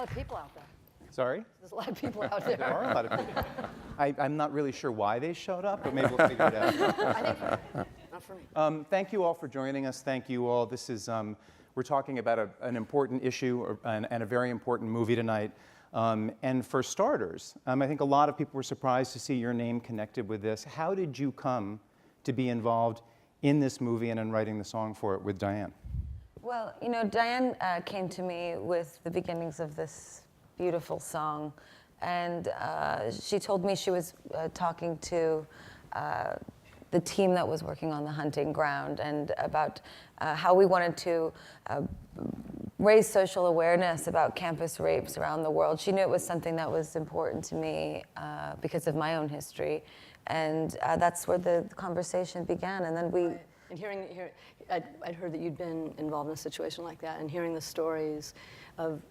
lot of people out there. Sorry? There's a lot of people out there. There are a lot of people. I'm not really sure why they showed up, but maybe we'll figure it out. I think not for me. Thank you all for joining us. Thank you all. This is, we're talking about an important issue and a very important movie tonight. And for starters, I think a lot of people were surprised to see your name connected with this. How did you come to be involved in this movie and in writing the song for it with Diane? Well, you know, Diane came to me with the beginnings of this beautiful song, and she told me she was talking to the team that was working on the hunting ground and about how we wanted to raise social awareness about campus rapes around the world. She knew it was something that was important to me because of my own history, and that's where the conversation began. And then we. Right. And I'd heard that you'd been involved in a situation like that, and hearing the stories of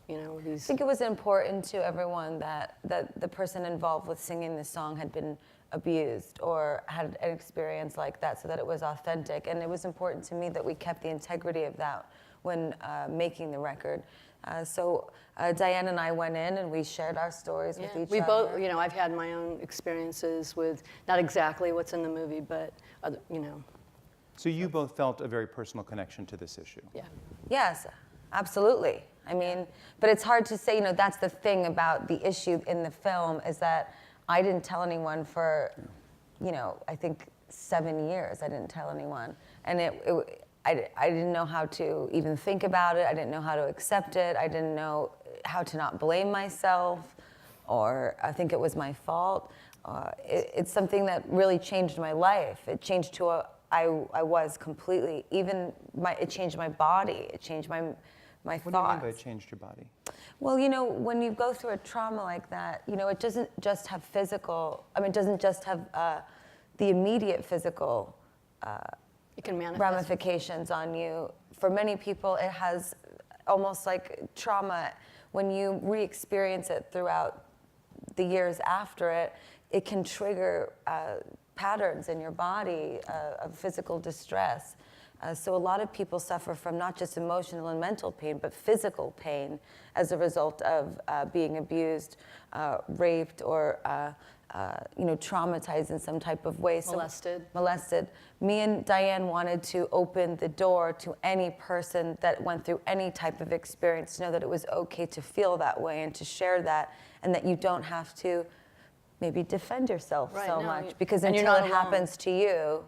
you know, these. I think it was important to everyone that the person involved with singing this song had been abused or had an experience like that, so that it was authentic. And it was important to me that we kept the integrity of that when making the record. So Diane and I went in and we shared our stories with each other. We both, you know, I've had my own experiences with not exactly what's in the movie, but you know. So you both felt a very personal connection to this issue. Yeah. Yes, absolutely. I mean, but it's hard to say, you know, that's the thing about the issue in the film is that I didn't tell anyone for, you know, I think 7 years. I didn't tell anyone. And I didn't know how to even think about it. I didn't know how to accept it. I didn't know how to not blame myself, or I think it was my fault. It's something that really changed my life. It changed to I was completely, it changed my body. It changed my thoughts. What do you mean by it changed your body? Well, you know, when you go through a trauma like that, you know, it doesn't just have physical, it doesn't just have the immediate physical it can manifest ramifications on you. For many people, it has almost like trauma. When you re-experience it throughout the years after it, it can trigger patterns in your body of physical distress. So a lot of people suffer from not just emotional and mental pain, but physical pain as a result of being abused, raped, or you know, traumatized in some type of way. Molested. Me and Diane wanted to open the door to any person that went through any type of experience to know that it was okay to feel that way and to share that, and that you don't have to maybe defend yourself so much, because until it happens to you,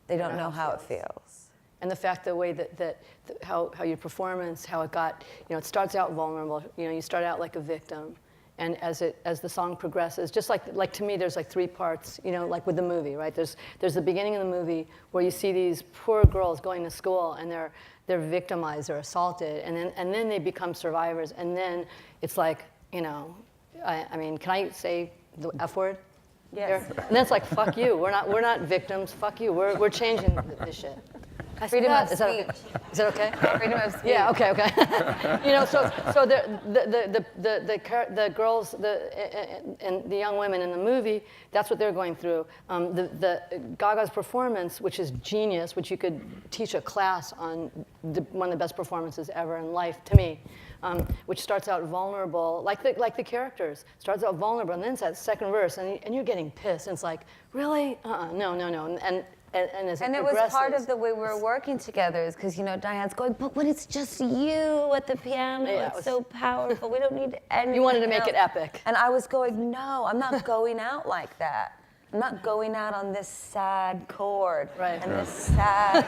they don't know how it feels. And the fact, the way that how your performance, how it got, you know, it starts out vulnerable. You know, you start out like a victim, and as the song progresses, just like to me, there's like 3 parts. You know, like with the movie, right? There's the beginning of the movie where you see these poor girls going to school and they're victimized or assaulted, and then they become survivors, and then it's like, you know, I mean, can I say the F word? Yes. And then it's like, fuck you. We're not victims. Fuck you. We're changing this shit. Freedom of speech. Is that okay? Freedom of speech. Yeah. Okay. You know, so the girls, and the young women in the movie, that's what they're going through. The Gaga's performance, which is genius, which you could teach a class on, one of the best performances ever in life to me. Which starts out vulnerable, like the characters, starts out vulnerable, and then it's that second verse, and you're getting pissed, and it's like, really? No. And as it was part of the way we were working together, is because, you know, Diane's going, but when it's just you at the piano, it's so powerful. We don't need anything. You wanted to make it epic. And I was going, no, I'm not going out like that. I'm not going out on this sad chord and this sad.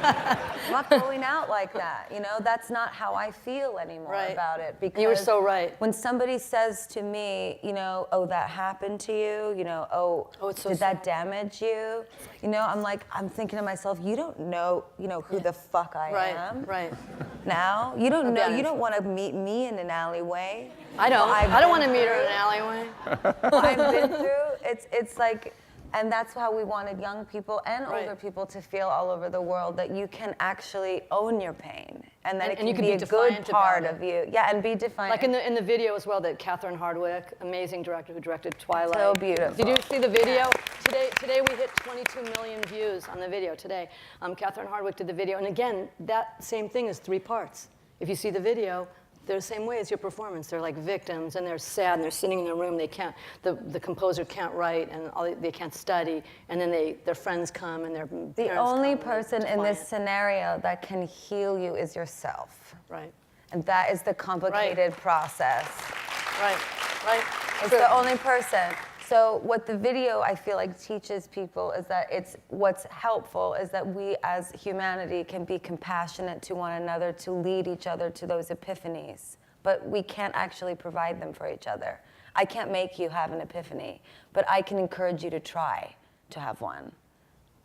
I'm not going out like that. You know, that's not how I feel anymore about it. Because you were so right. When somebody says to me, you know, oh, that happened to you, you know, did that damage you? You know, I'm thinking to myself, you don't know, who the fuck I am. Right. Now, you don't know. You don't want to meet me in an alleyway. I don't. I don't want to meet her in an alleyway. I've been through. It's like. And that's how we wanted young people and older people to feel all over the world, that you can actually own your pain, and that it can be a good part of you. Yeah, and be defiant. Like in the video as well, that Catherine Hardwicke, amazing director who directed Twilight. So beautiful. Did you see the video? Today we hit 22 million views on the video today. Catherine Hardwicke did the video, and again, that same thing is 3 parts. If you see the video, they're the same way as your performance. They're like victims, and they're sad, and they're sitting in their room. They can't, the composer can't write, and they can't study, and then their friends come, and their parents The only come, person in this scenario that can heal you is yourself. Right. And that is the complicated process. Right. It's the only person. So what the video, I feel like, teaches people is that what's helpful is that we as humanity can be compassionate to one another, to lead each other to those epiphanies. But we can't actually provide them for each other. I can't make you have an epiphany, but I can encourage you to try to have one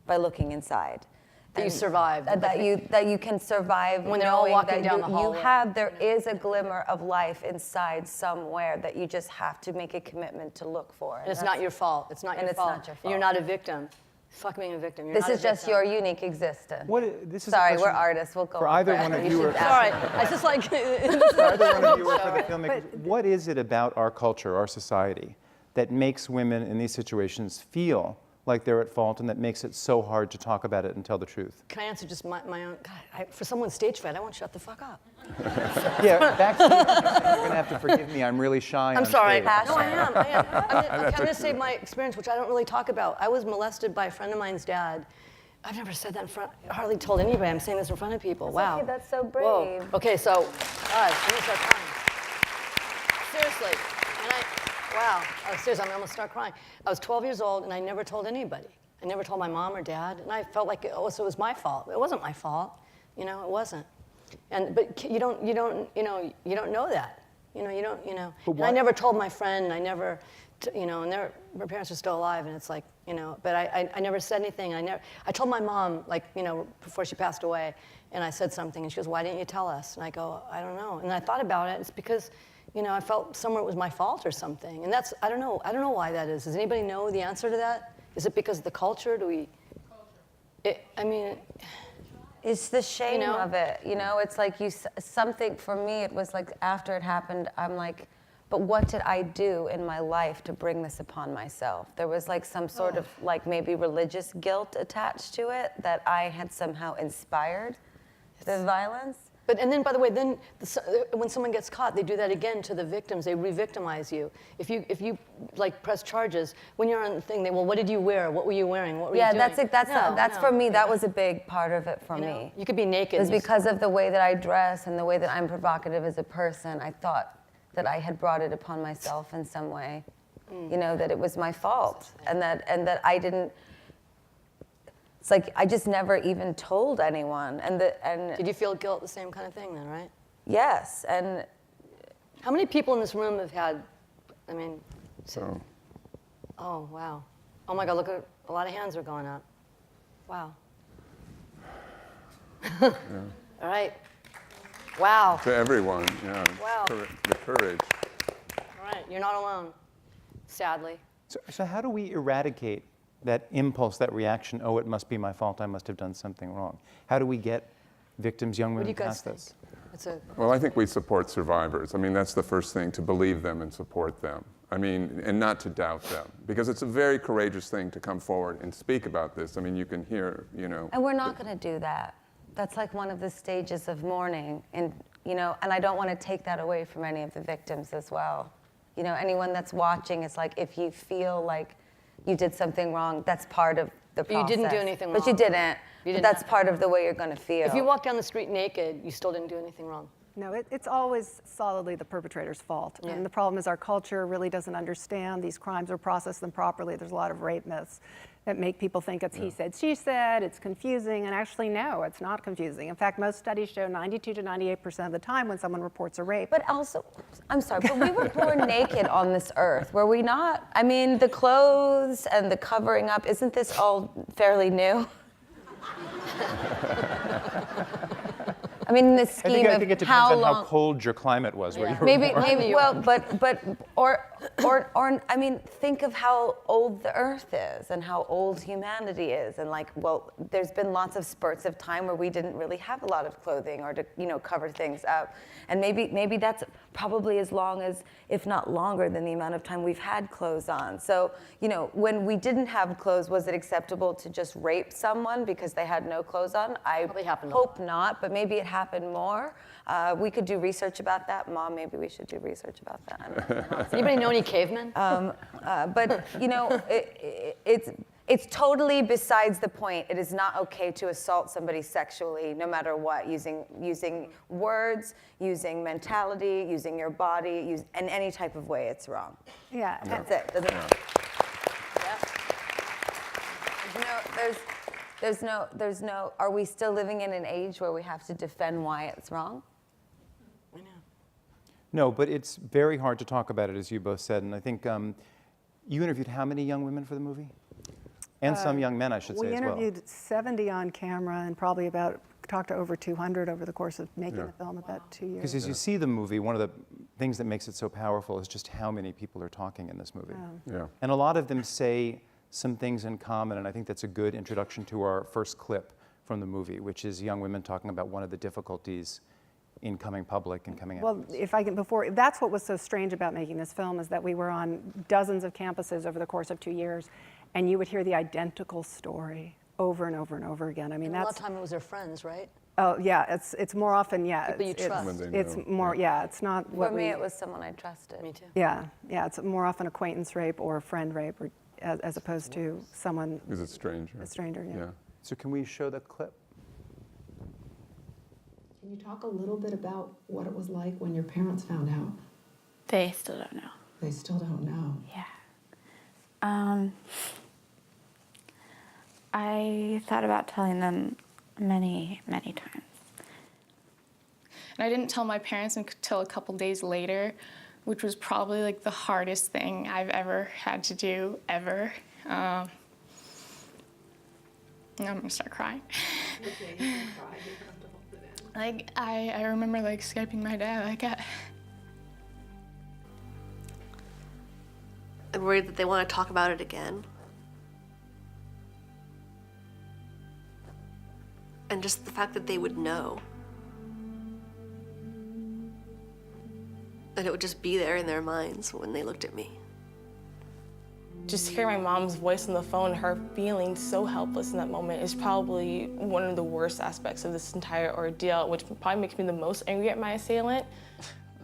by looking inside. That you survived. That you can survive when they're all walking down the hallway. There is a glimmer of life inside somewhere that you just have to make a commitment to look for. And it's not your fault. It's not your fault. Not your fault. You're not a victim. Fuck being a victim. This is just your unique existence. Sorry, we're artists. We'll go for either one of you. Sorry, I just like. For either one of you or for the filmmakers, what is it about our culture, our society, that makes women in these situations feel like they're at fault, and that makes it so hard to talk about it and tell the truth? Can I answer just my own? God, for someone stage fright, I won't shut the fuck up. Yeah, back to you. You're going to have to forgive me. I'm really shy. I'm sorry. Stage. No, I am. I'm going to say my experience, which I don't really talk about. I was molested by a friend of mine's dad. I've never said that in front, hardly told anybody. I'm saying this in front of people. Wow. Okay, that's so brave. Whoa. Okay, so, God, I'm going to start crying. Seriously. Wow. Oh, seriously, I'm going to start crying. I was 12 years old, and I never told anybody. I never told my mom or dad, and I felt like it was my fault. It wasn't my fault. It wasn't. But you don't know that. And I never told my friend, and I never, and her parents are still alive, and it's like, but I never said anything. I told my mom, before she passed away, and I said something, and she goes, "Why didn't you tell us?" And I go, "I don't know." And I thought about it. It's because, I felt somewhere it was my fault or something. And I don't know why that is. Does anybody know the answer to that? Is it because of the culture? It's the shame of it. It's like something, for me, it was like after it happened, I'm like, but what did I do in my life to bring this upon myself? There was like some sort of maybe religious guilt attached to it, that I had somehow inspired the violence. And then, by the way, when someone gets caught, they do that again to the victims. They re-victimize you. If you press charges, when you're on the thing, well, what did you wear? What were you wearing? What were you doing? That's for me. That was a big part of it for me. You could be naked. It was because of the way that I dress and the way that I'm provocative as a person. I thought that I had brought it upon myself in some way. That it was my fault, and that I didn't. It's like I just never even told anyone. And did you feel guilt? The same kind of thing, then, right? Yes. And how many people in this room have had? Oh wow! Oh my God! Look at a lot of hands are going up. Wow. Yeah. All right. Wow. To everyone, yeah. Wow. The courage. All right, you're not alone. Sadly. So how do we eradicate that impulse, that reaction, oh, it must be my fault, I must have done something wrong? How do we get victims, young women, past this? Well, I think we support survivors. That's the first thing, to believe them and support them. And not to doubt them. Because it's a very courageous thing to come forward and speak about this. You can hear, And we're not going to do that. That's like one of the stages of mourning. And I don't want to take that away from any of the victims as well. Anyone that's watching, it's like, if you feel like you did something wrong, that's part of the process. You didn't do anything wrong. But you didn't. But that's part of the way you're going to feel. If you walk down the street naked, you still didn't do anything wrong. No, it's always solidly the perpetrator's fault. Yeah. And the problem is our culture really doesn't understand these crimes or process them properly. There's a lot of rape myths that make people think it's he said, she said, it's confusing, and actually no, it's not confusing. In fact, most studies show 92 to 98% of the time when someone reports a rape. But also, I'm sorry, but we were born naked on this earth, were we not? The clothes and the covering up, isn't this all fairly new? In the scheme I think it depends how on long, how cold your climate was where you were maybe, born. well, but Or I mean, think of how old the Earth is and how old humanity is, and like, well, there's been lots of spurts of time where we didn't really have a lot of clothing or to, you know, cover things up, and maybe that's probably as long as, if not longer, than the amount of time we've had clothes on. So, you know, when we didn't have clothes, was it acceptable to just rape someone because they had no clothes on? I hope not, but maybe it happened more. We could do research about that. Mom, maybe we should do research about that. I don't know. Does anybody know any cavemen? But you know, it's totally besides the point. It is not okay to assault somebody sexually, no matter what, using words, using mentality, using your body, in any type of way. It's wrong. Yeah. That's it. Doesn't There's no. Are we still living in an age where we have to defend why it's wrong? I know. No, but it's very hard to talk about it, as you both said. And I think you interviewed how many young women for the movie? And some young men, I should say, as well. We interviewed 70 on camera and probably talked to over 200 over the course of making the film, about 2 years. Because as you see the movie, one of the things that makes it so powerful is just how many people are talking in this movie. Yeah. And a lot of them say some things in common, and I think that's a good introduction to our first clip from the movie, which is young women talking about one of the difficulties in coming public and coming out. Well, if I can, that's what was so strange about making this film, is that we were on dozens of campuses over the course of 2 years, and you would hear the identical story over and over and over again. I mean, And a lot of time it was their friends, right? Oh yeah, it's more often, People you trust. It's more, it's not what For me, it was someone I trusted. Me too. Yeah, it's more often acquaintance rape or friend rape, or as opposed to someone, Is it strange? a stranger. Yeah. So can we show the clip? Can you talk a little bit about what it was like when your parents found out? They still don't know. They still don't know. Yeah. I thought about telling them many, many times. And I didn't tell my parents until a couple days later, which was probably like the hardest thing I've ever had to do, ever. I'm gonna start crying. Okay, you can cry. You have to hold it in. Like, I remember like Skyping my dad, like, I'm worried that they want to talk about it again. And just the fact that they would know. And it would just be there in their minds when they looked at me. Just hearing my mom's voice on the phone, her feeling so helpless in that moment is probably one of the worst aspects of this entire ordeal, which probably makes me the most angry at my assailant.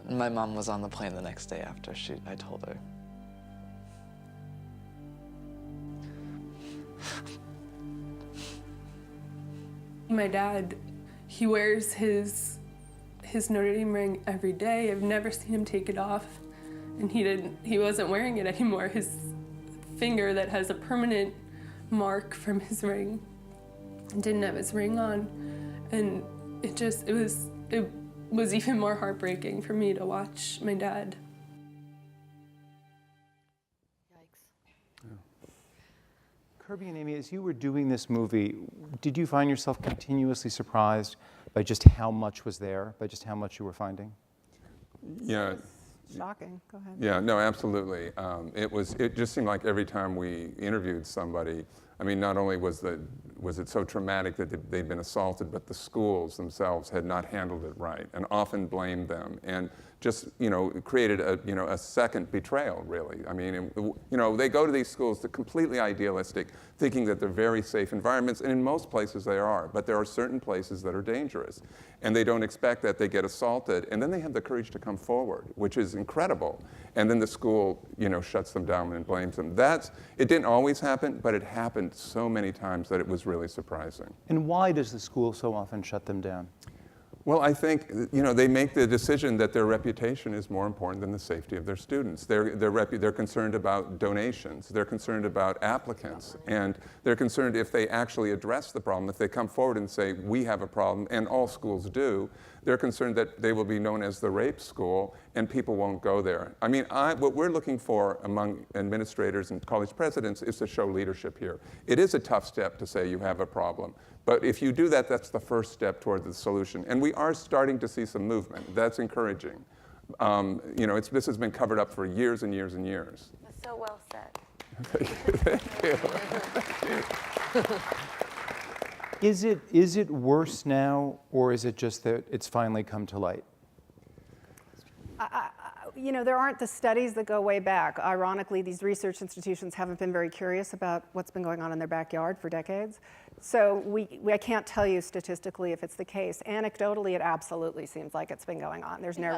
My mom was on the plane the next day after I told her. My dad, he wears his Notre Dame ring every day. I've never seen him take it off, and he wasn't wearing it anymore. His finger that has a permanent mark from his ring didn't have his ring on, and it was even more heartbreaking for me to watch my dad. Kirby and Amy, as you were doing this movie, did you find yourself continuously surprised by just how much was there, by just how much you were finding? Yeah. Shocking. Go ahead. Yeah, no, absolutely. It just seemed like every time we interviewed somebody, I mean, not only was it so traumatic that they'd been assaulted, but the schools themselves had not handled it right and often blamed them and just, created a second betrayal, really. I mean, they go to these schools, they're completely idealistic, thinking that they're very safe environments, and in most places they are, but there are certain places that are dangerous. And they don't expect that they get assaulted, and then they have the courage to come forward, which is incredible. And then the school, shuts them down and blames them. It didn't always happen, but it happened so many times that it was really surprising. And why does the school so often shut them down? Well, I think, they make the decision that their reputation is more important than the safety of their students. They're concerned about donations. They're concerned about applicants. And they're concerned if they actually address the problem, if they come forward and say, we have a problem, and all schools do, they're concerned that they will be known as the rape school and people won't go there. I mean, what we're looking for among administrators and college presidents is to show leadership here. It is a tough step to say you have a problem. But if you do that, that's the first step toward the solution. And we are starting to see some movement. That's encouraging. you know, this has been covered up for years and years and years. That's so well said. Is it worse now, or is it just that it's finally come to light? You know, there aren't the studies that go way back. Ironically, these research institutions haven't been very curious about what's been going on in their backyard for decades. So I can't tell you statistically if it's the case. Anecdotally, it absolutely seems like it's been going on. There's no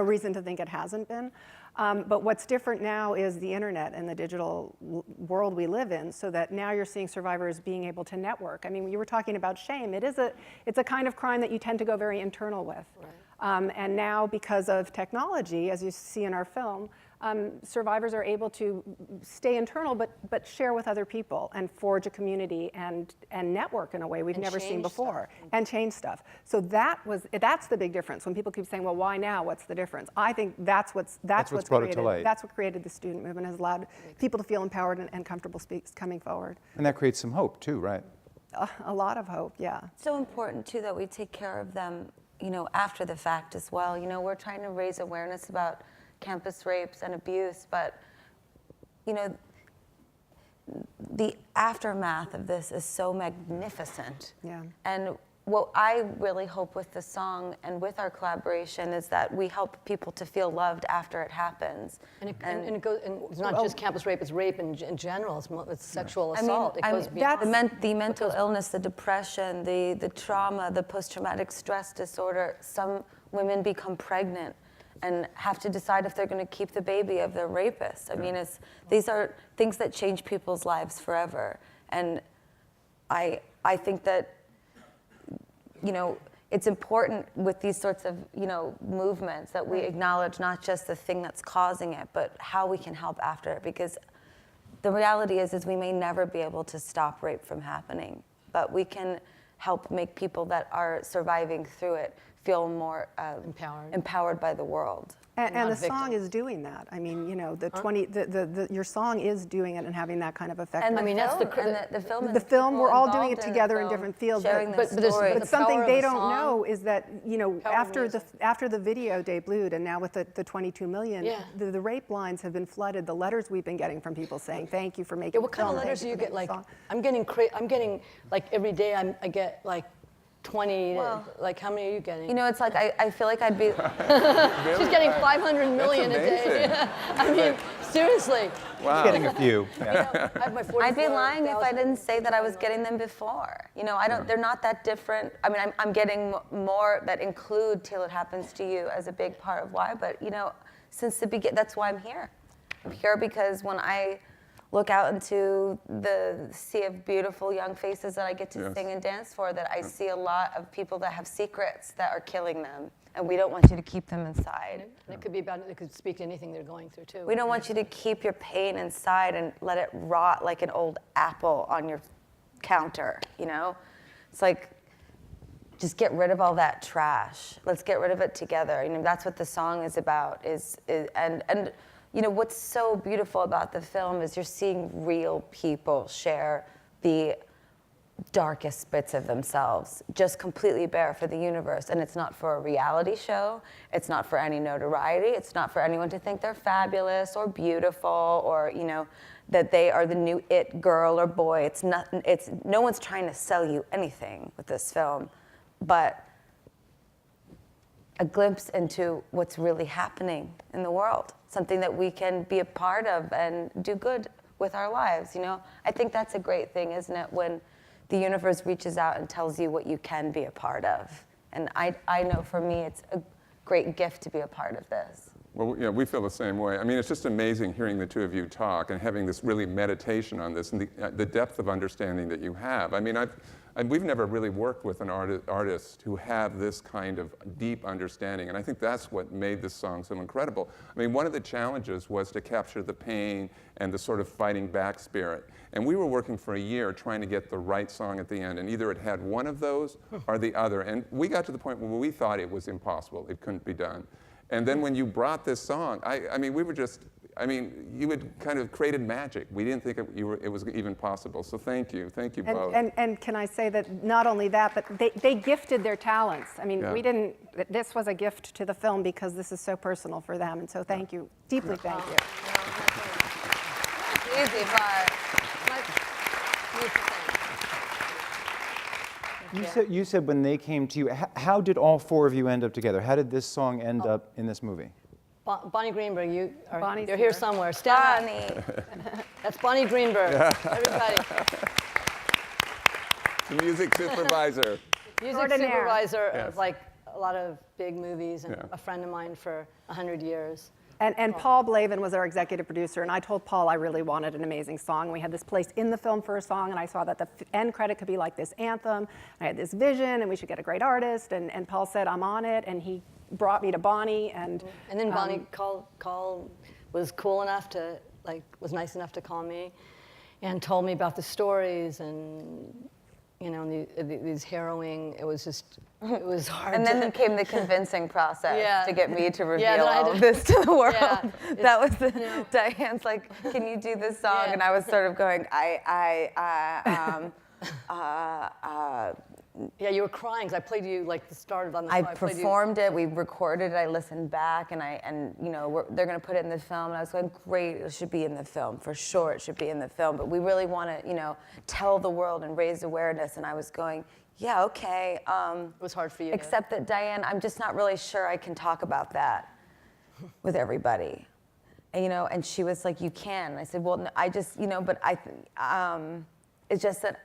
reason to think it hasn't been. But what's different now is the internet and the digital world we live in, so that now you're seeing survivors being able to network. I mean, you were talking about shame. It's a kind of crime that you tend to go very internal with. Right. And now, because of technology, as you see in our film, survivors are able to stay internal, but share with other people and forge a community and network in a way we've never seen before, and change stuff. So that's the big difference. When people keep saying, "Well, why now? What's the difference?" I think that's what's brought it to light. That's what created the student movement, has allowed people to feel empowered and comfortable coming forward. And that creates some hope too, right? A lot of hope, yeah. So important too that we take care of them, you know, after the fact as well. You know, we're trying to raise awareness about campus rapes and abuse, but, you know, the aftermath of this is so magnificent. Yeah. And what I really hope with the song and with our collaboration is that we help people to feel loved after it happens. And it's not just campus rape, it's rape in general, it's sexual assault. I mean, the mental illness, the depression, the trauma, the post-traumatic stress disorder. Some women become pregnant and have to decide if they're going to keep the baby of their rapist. I mean, these are things that change people's lives forever. And I think that, you know, it's important with these sorts of, you know, movements that we acknowledge not just the thing that's causing it, but how we can help after it. Because the reality is we may never be able to stop rape from happening, but we can help make people that are surviving through it feel more empowered by the world. And the song is doing that. I mean, you know, your song is doing it and having that kind of effect. And I mean, that's the film. The film, we're all doing it together in different fields. But something they don't know is that, you know, after the video debuted, and now with the 22 million, the rape lines have been flooded. The letters we've been getting from people saying, "Thank you for making." What kind of letters do you get? Like, I'm getting like every day I get like 20, like how many are you getting? You know, it's like I feel like I'd be... She's getting 500 million a day. I mean, seriously. Wow. She's getting a few. Yeah. I have my I'd be lying if I didn't say that I was getting them before. You know, they're not that different. I mean, I'm getting more that include Till It Happens to You as a big part of why, but you know, since the beginning, that's why I'm here. I'm here because when I look out into the sea of beautiful young faces that I get to sing and dance for, that I see a lot of people that have secrets that are killing them, and we don't want you to keep them inside. And it could be about, it could speak to anything they're going through too. We don't want you to keep your pain inside and let it rot like an old apple on your counter, you know? It's like, just get rid of all that trash. Let's get rid of it together. You know, that's what the song is about, and you know, what's so beautiful about the film is you're seeing real people share the darkest bits of themselves, just completely bare for the universe. And it's not for a reality show. It's not for any notoriety. It's not for anyone to think they're fabulous or beautiful or, you know, that they are the new it girl or boy. No one's trying to sell you anything with this film, but a glimpse into what's really happening in the world, something that we can be a part of and do good with our lives, you know? I think that's a great thing, isn't it, when the universe reaches out and tells you what you can be a part of. And I know for me, it's a great gift to be a part of this. Well, yeah, we feel the same way. I mean, it's just amazing hearing the two of you talk and having this really meditation on this and the depth of understanding that you have. I mean, we've never really worked with an artist who have this kind of deep understanding, and I think that's what made this song so incredible. I mean, one of the challenges was to capture the pain and the sort of fighting back spirit. And we were working for a year trying to get the right song at the end, and either it had one of those or the other. And we got to the point where we thought it was impossible, it couldn't be done. And then when you brought this song, I mean, we were just, I mean, you had kind of created magic. We didn't think it was even possible. So thank you both. And can I say that not only that, but they gifted their talents. I mean, Yeah. this was a gift to the film because this is so personal for them. And so thank you, deeply thank you. Easy part. You said when they came to you, how did all four of you end up together? How did this song end up in this movie? Bonnie Greenberg, you're Bonnie's here here. somewhere. Stand Bonnie. up. That's Bonnie Greenberg. Everybody. The music supervisor. Music supervisor of like a lot of big movies and a friend of mine for 100 years. And Paul Blavin was our executive producer, and I told Paul I really wanted an amazing song. We had this placed in the film for a song, and I saw that the end credit could be like this anthem. I had this vision, and we should get a great artist, and Paul said, I'm on it, and he brought me to Bonnie. And then Bonnie was cool enough to, was nice enough to call me and told me about the stories and, these harrowing, it was hard. And then came the convincing process to get me to reveal all of this to the world. Yeah, that was Diane's like, can you do this song? Yeah. And I was sort of going, yeah, you were crying because I played you the start on the I song. performed it, we recorded it, I listened back, and they're going to put it in the film, and I was going, great, it should be in the film, for sure it should be in the film, but we really want to, tell the world and raise awareness, and I was going, yeah, okay. It was hard for you. Except that, Diane, I'm just not really sure I can talk about that with everybody. And she was like, you can. And I said, well, I just, but it's just that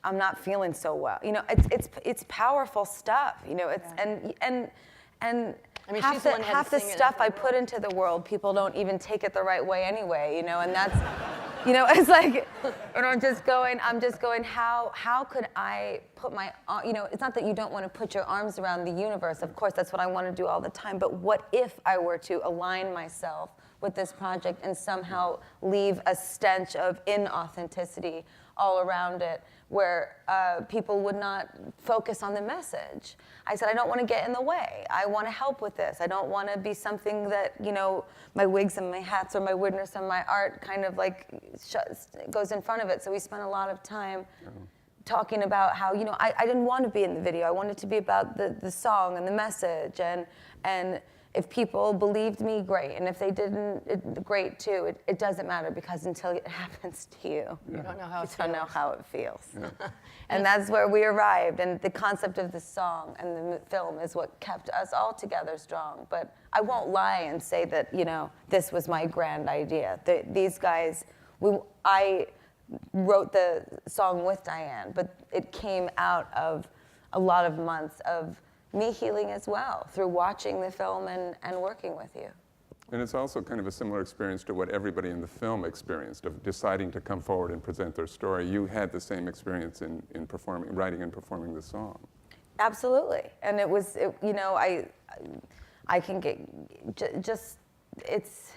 I'm not feeling so well. It's powerful stuff. And I mean, half the stuff I put into the world, people don't even take it the right way anyway. And that's, it's like, and I'm just going, how could I put my, it's not that you don't want to put your arms around the universe. Of course, that's what I want to do all the time. But what if I were to align myself with this project and somehow leave a stench of inauthenticity all around it, where people would not focus on the message. I said, I don't want to get in the way. I want to help with this. I don't want to be something that, my wigs and my hats or my weirdness and my art kind of goes in front of it. So we spent a lot of time talking about how, I didn't want to be in the video. I wanted to be about the song and the message. And if people believed me, great. And if they didn't, great too. It doesn't matter, because until it happens to you, you don't know how it feels. don't know how it feels. And that's where we arrived. And the concept of the song and the film is what kept us all together strong. But I won't lie and say that, this was my grand idea. These guys, I wrote the song with Diane, but it came out of a lot of months of me healing as well through watching the film and working with you. And it's also kind of a similar experience to what everybody in the film experienced, of deciding to come forward and present their story. You had the same experience in performing, writing and performing the song. Absolutely. And it was, I can get, it's,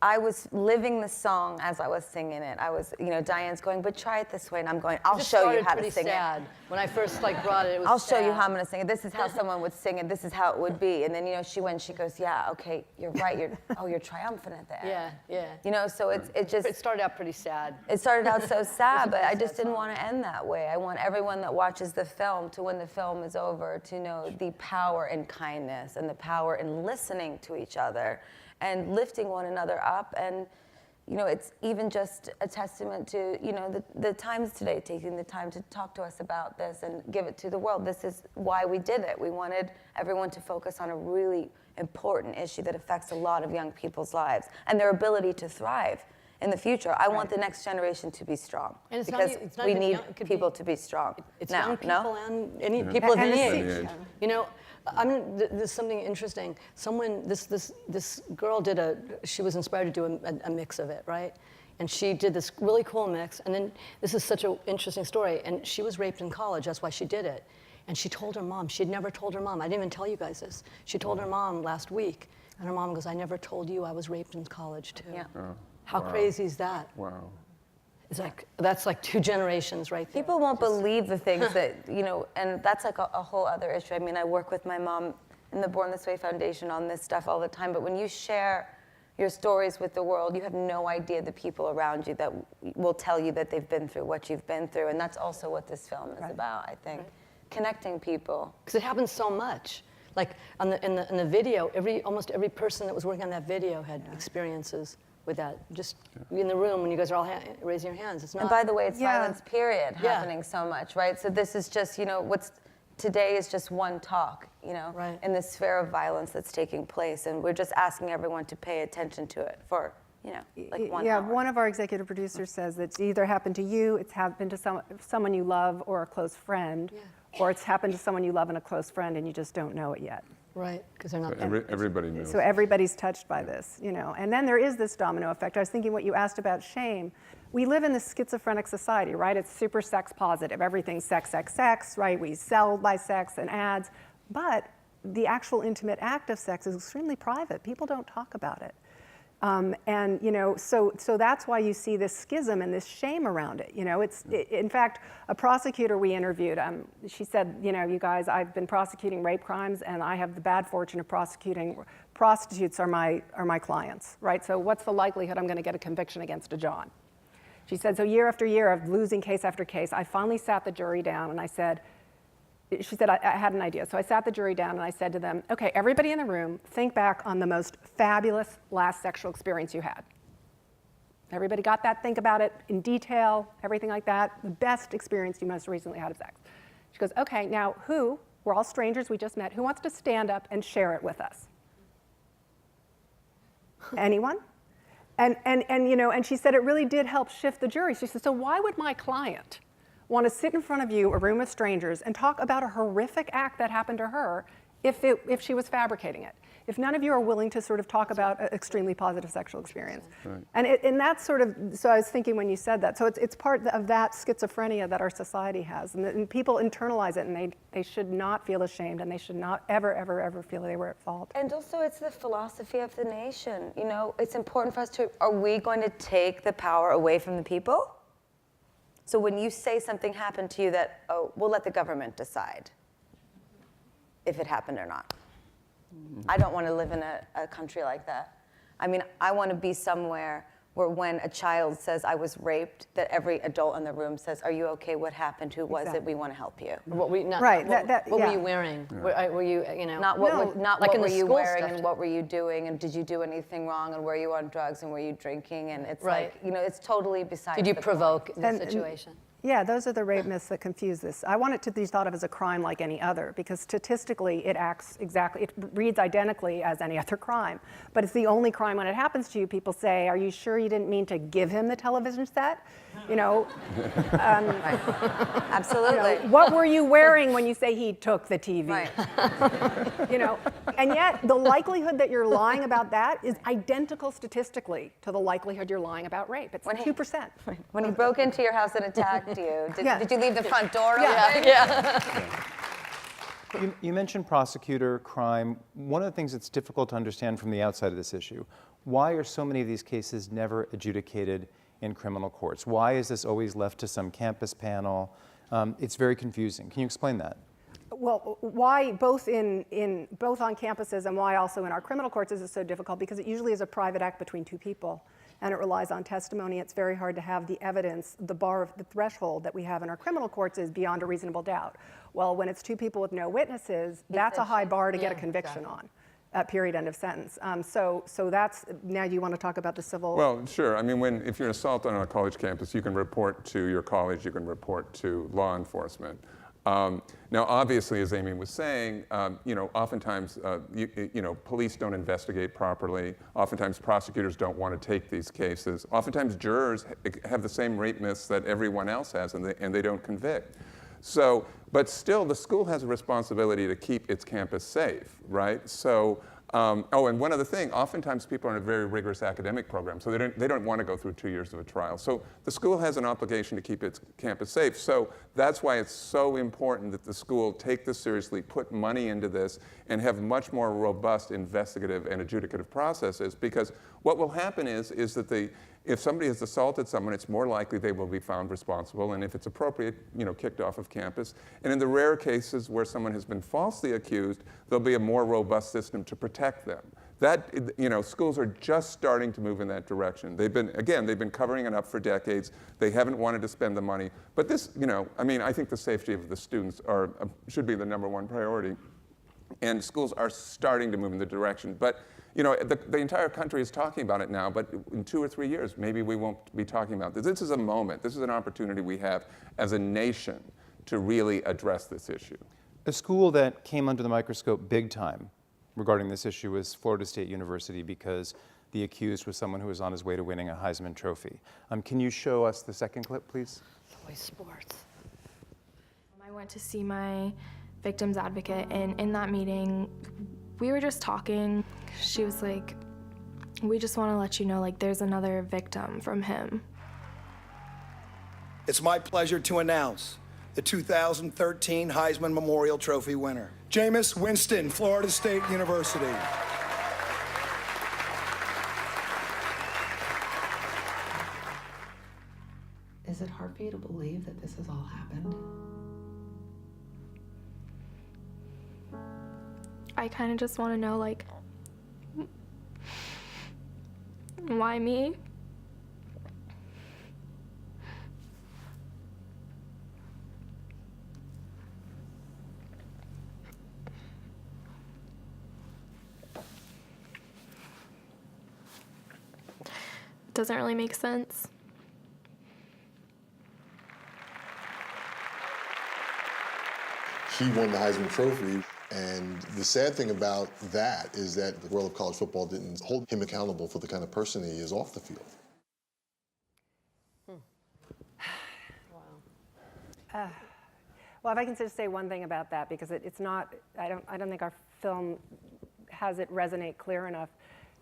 I was living the song as I was singing it. I was, Diane's going, but try it this way. And I'm going, I'll show you how to sing it. When I first brought it, it was I'll show you how I'm going to sing it. This is how someone would sing it. This is how it would be. And then, she goes, yeah, okay, you're right. You're triumphant at the end. Yeah. So it started out pretty sad. It started out so sad, but I just didn't want to end that way. I want everyone that watches the film to, when the film is over, to know the power in kindness and the power in listening to each other and lifting one another up. And, it's even just a testament to, the times today, taking the time to talk to us about this and give it to the world. This is why we did it. We wanted everyone to focus on a really important issue that affects a lot of young people's lives and their ability to thrive in the future. I want the next generation to be strong, and because we need people to be strong. It's now, young people and any people of any age. There's something interesting. This girl she was inspired to do a mix of it, right? And she did this really cool mix. And then this is such an interesting story. And she was raped in college. That's why she did it. And she told her mom. She'd never told her mom. I didn't even tell you guys this. She told her mom last week. And her mom goes, I never told you I was raped in college too. Yeah. How crazy is that? Wow. It's that's 2 generations right there. People won't believe the things that, and that's a whole other issue. I mean, I work with my mom in the Born This Way Foundation on this stuff all the time, but when you share your stories with the world, you have no idea the people around you that will tell you that they've been through what you've been through, and that's also what this film is about, I think. Connecting people. Because it happens so much. Like in the video, almost every person that was working on that video had experiences with that. Just in the room when you guys are all raising your hands. It's not. And by the way, it's violence, period, happening so much, right? So this is just, today is just one talk, in the sphere of violence that's taking place. And we're just asking everyone to pay attention to it for, like 1 hour. One of our executive producers says that it's either happened to you, it's happened to someone you love or a close friend, or it's happened to someone you love and a close friend and you just don't know it yet. Right, because they're not. So everybody knows. So everybody's touched by this, And then there is this domino effect. I was thinking what you asked about shame. We live in this schizophrenic society, right? It's super sex positive. Everything's sex, sex, sex, right? We sell by sex and ads. But the actual intimate act of sex is extremely private. People don't talk about it. So that's why you see this schism and this shame around it. In fact, a prosecutor we interviewed, she said, you guys, I've been prosecuting rape crimes, and I have the bad fortune of prosecuting prostitutes are my clients, right? So what's the likelihood I'm going to get a conviction against a John? She said, so year after year of losing case after case, I finally sat the jury down and I said, she said, I had an idea. So I sat the jury down and I said to them, okay, everybody in the room, think back on the most fabulous last sexual experience you had. Everybody got that? Think about it in detail, everything like that. The best experience you most recently had of sex. She goes, okay, now we're all strangers we just met, who wants to stand up and share it with us? Anyone? And she said it really did help shift the jury. She said, so why would my client want to sit in front of you, a room of strangers, and talk about a horrific act that happened to her if she was fabricating it? If none of you are willing to sort of talk about an extremely positive sexual experience. Right. And that's sort of, so I was thinking when you said that, so it's part of that schizophrenia that our society has. And people internalize it, and they should not feel ashamed, and they should not ever, ever, ever feel they were at fault. And also it's the philosophy of the nation. It's important for us are we going to take the power away from the people? So when you say something happened to you that, we'll let the government decide if it happened or not. I don't want to live in a country like that. I mean, I want to be somewhere where when a child says, I was raped, that every adult in the room says, are you okay? What happened? Who was it? We want to help you. What were you wearing? Were you, Not what were you wearing and what were you doing and did you do anything wrong and were you on drugs and were you drinking? And it's like, it's totally beside the point. Did you provoke the situation? Yeah, those are the rape myths that confuse this. I want it to be thought of as a crime like any other, because statistically it reads identically as any other crime. But it's the only crime when it happens to you. People say, are you sure you didn't mean to give him the television set? Absolutely. What were you wearing when you say he took the TV? Right. And yet the likelihood that you're lying about that is identical statistically to the likelihood you're lying about rape. It's 2%. When he broke into your house and attacked you, did you leave the front door open? Yeah. You mentioned prosecutor, crime. One of the things that's difficult to understand from the outside of this issue, why are so many of these cases never adjudicated in criminal courts? Why is this always left to some campus panel? It's very confusing. Can you explain that? Well, why both on campuses and why also in our criminal courts is it so difficult? Because it usually is a private act between two people, and it relies on testimony. It's very hard to have the evidence. The threshold that we have in our criminal courts is beyond a reasonable doubt. Well, when it's two people with no witnesses, that's a high bar to get a conviction on. Period, end of sentence. So that's, now you want to talk about the civil? Well, sure. I mean, if you're an assault on a college campus, you can report to your college, you can report to law enforcement. Now, obviously, as Amy was saying, oftentimes, police don't investigate properly. Oftentimes, prosecutors don't want to take these cases. Oftentimes, jurors have the same rape myths that everyone else has, and they don't convict. So, but still, the school has a responsibility to keep its campus safe, right? So, and one other thing, oftentimes people are in a very rigorous academic program, so they don't want to go through 2 years of a trial. So the school has an obligation to keep its campus safe. So that's why it's so important that the school take this seriously, put money into this, and have much more robust investigative and adjudicative processes, because what will happen is that If somebody has assaulted someone, it's more likely they will be found responsible, and if it's appropriate, kicked off of campus. And in the rare cases where someone has been falsely accused, there'll be a more robust system to protect them. That, schools are just starting to move in that direction. They've been covering it up for decades. They haven't wanted to spend the money. But this, I think the safety of the students should be the #1 priority. And schools are starting to move in the direction. But the entire country is talking about it now, but in 2 or 3 years, maybe we won't be talking about this. This is a moment. This is an opportunity we have as a nation to really address this issue. A school that came under the microscope big time regarding this issue was Florida State University, because the accused was someone who was on his way to winning a Heisman Trophy. Can you show us the second clip, please? Boy, sports. I went to see my victim's advocate, and in that meeting, we were just talking. She was like, we just want to let you know, there's another victim from him. It's my pleasure to announce the 2013 Heisman Memorial Trophy winner, Jameis Winston, Florida State University. Is it hard for you to believe that this has all happened? I kind of just want to know, why me? It doesn't really make sense. He won the Heisman Trophy, and the sad thing about that is that the world of college football didn't hold him accountable for the kind of person he is off the field. Well, if I can just say one thing about that, because it's not, I don't think our film has it resonate clear enough,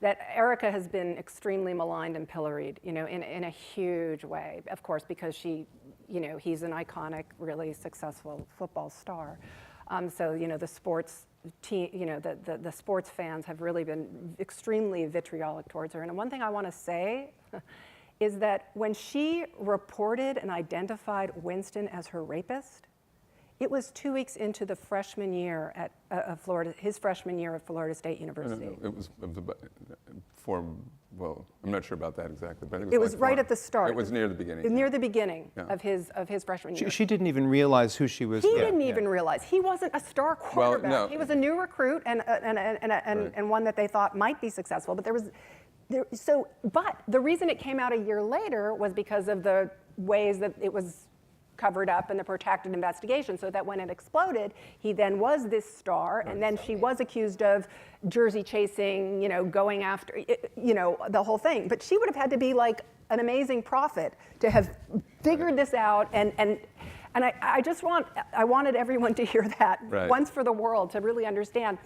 that Erica has been extremely maligned and pilloried, in a huge way, of course, because he's an iconic, really successful football star. So, the sports team, the sports fans have really been extremely vitriolic towards her. And one thing I want to say is that when she reported and identified Winston as her rapist, it was 2 weeks into the freshman year at his freshman year at Florida State University. No, it was well, I'm not sure about that exactly, but it was right at the start. It was near the beginning. Near the beginning of his freshman year. She didn't even realize who she was. He didn't even realize. He wasn't a star quarterback. Well, no. He was a new recruit and one that they thought might be successful. But but the reason it came out a year later was because of the ways that it was covered up in the protracted investigation, so that when it exploded, he then was this star, and then she was accused of jersey chasing, going after, the whole thing. But she would have had to be like an amazing prophet to have figured this out, and I wanted everyone to hear that once for the world, to really understand.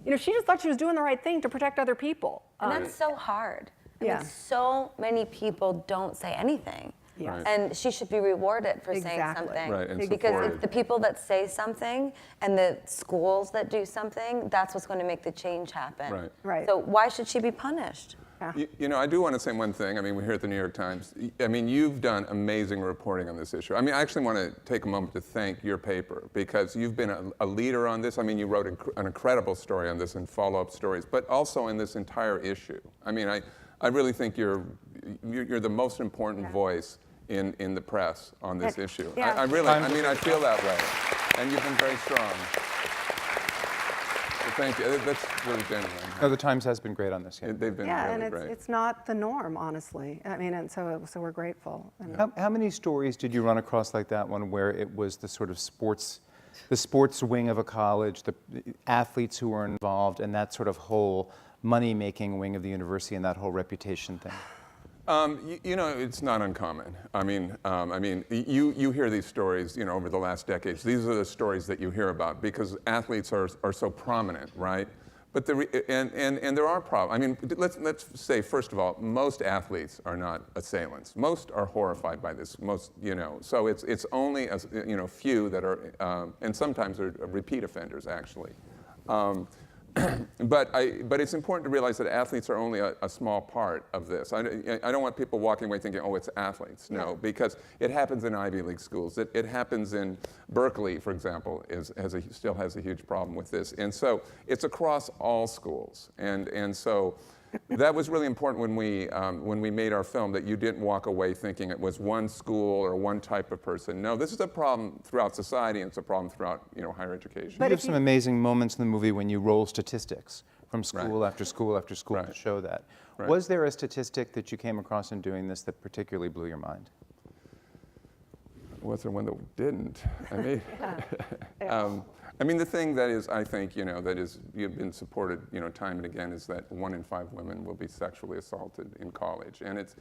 She just thought she was doing the right thing to protect other people. And that's so hard. I mean, so many people don't say anything. Yes. And she should be rewarded for saying something. Right, and because supported. if the people that say something and the schools that do something, that's what's going to make the change happen. Right. So why should she be punished? I do want to say one thing. I mean, we're here at the New York Times. I mean, you've done amazing reporting on this issue. I mean, I actually want to take a moment to thank your paper, because you've been a leader on this. I mean, you wrote an incredible story on this and follow-up stories, but also in this entire issue. I mean, I really think you're the most important voice in the press on this issue. I really, I feel that way. And you've been very strong. So thank you. That's really genuine. No, the Times has been great on this. They've been really and great. it's not the norm, honestly. I mean, and so we're grateful. How many stories did you run across like that one, where it was the sort of sports wing of a college, the athletes who were involved, and that sort of whole money-making wing of the university, and that whole reputation thing? It's not uncommon. I mean, you hear these stories, over the last decades. These are the stories that you hear about because athletes are so prominent, right? But and there are problems. I mean, let's say first of all, most athletes are not assailants. Most are horrified by this. So it's only few that are, and sometimes are repeat offenders actually. but it's important to realize that athletes are only a small part of this. I don't want people walking away thinking, oh, it's athletes. No, because it happens in Ivy League schools. It happens in Berkeley, for example, still has a huge problem with this. And so it's across all schools. And so that was really important when we made our film, that you didn't walk away thinking it was one school or one type of person. No, this is a problem throughout society, and it's a problem throughout higher education. But you have some amazing moments in the movie when you roll statistics from school after school after school to show that. Right. Was there a statistic that you came across in doing this that particularly blew your mind? Was there one that didn't? I mean, the thing that is, I think, that is, you've been supported, time and again, is that 1 in 5 women will be sexually assaulted in college. And it's,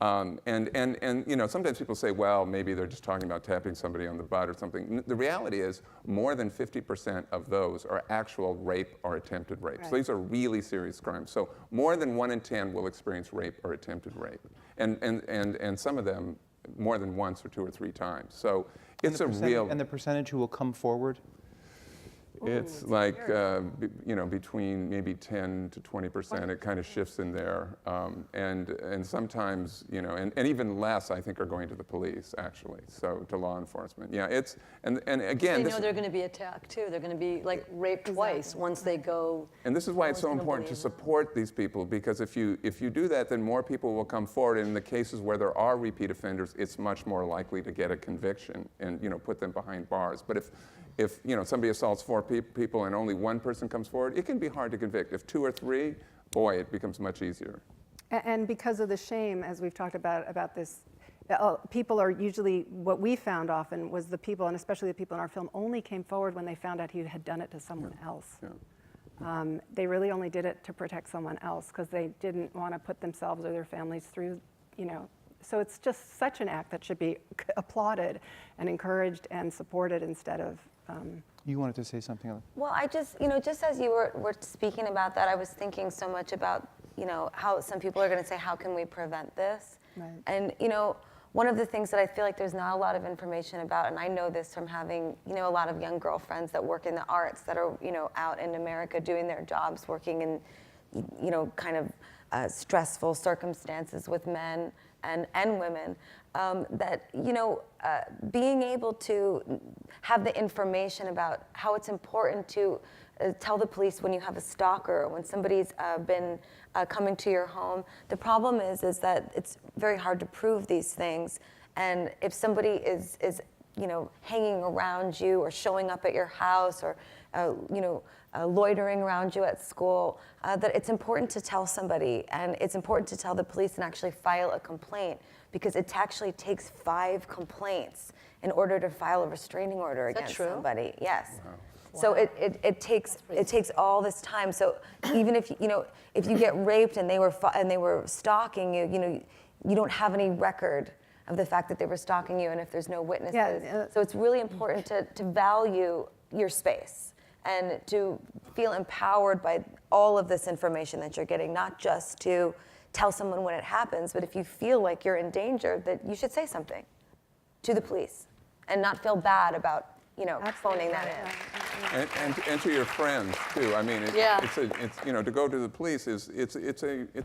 sometimes people say, well, maybe they're just talking about tapping somebody on the butt or something. The reality is, more than 50% of those are actual rape or attempted rape. So these are really serious crimes. So more than 1 in 10 will experience rape or attempted rape. And some of them more than once or 2 or 3 times. So it's a real... And the percentage who will come forward? It's like, between maybe 10 to 20%. It kind of shifts in there. And sometimes, and even less, I think, are going to the police, actually, so to law enforcement. Yeah, it's, and again... They know they're going to be attacked, too. They're going to be, raped twice once they go... And this is why it's so important to support these people, because if you do that, then more people will come forward. And in the cases where there are repeat offenders, it's much more likely to get a conviction and, put them behind bars. But if somebody assaults 4 people and only 1 person comes forward, it can be hard to convict. If 2 or 3, boy, it becomes much easier. And because of the shame, as we've talked about this, people are usually, what we found often was the people, and especially the people in our film, only came forward when they found out he had done it to someone else. Yeah. They really only did it to protect someone else because they didn't want to put themselves or their families through, So it's just such an act that should be applauded and encouraged and supported instead of... You wanted to say something else? Well, I just, just as you were speaking about that, I was thinking so much about, how some people are going to say, how can we prevent this? Right. And, one of the things that I feel like there's not a lot of information about, and I know this from having, a lot of young girlfriends that work in the arts that are, out in America doing their jobs, working in, kind of stressful circumstances with men and women, that, being able to have the information about how it's important to tell the police when you have a stalker, when somebody's been coming to your home. The problem is that it's very hard to prove these things. And if somebody is hanging around you or showing up at your house or, loitering around you at school, that it's important to tell somebody, and it's important to tell the police and actually file a complaint, because it actually takes 5 complaints in order to file a restraining order against somebody. Yes. Wow. So it takes all this time. So even if if you get raped and they were stalking you, you don't have any record of the fact that they were stalking you, and if there's no witnesses. Yeah, so it's really important to value your space and to feel empowered by all of this information that you're getting, not just to tell someone when it happens, but if you feel like you're in danger, that you should say something to the police and not feel bad about phoning that in. And to your friends too. I mean, it's to go to the police it's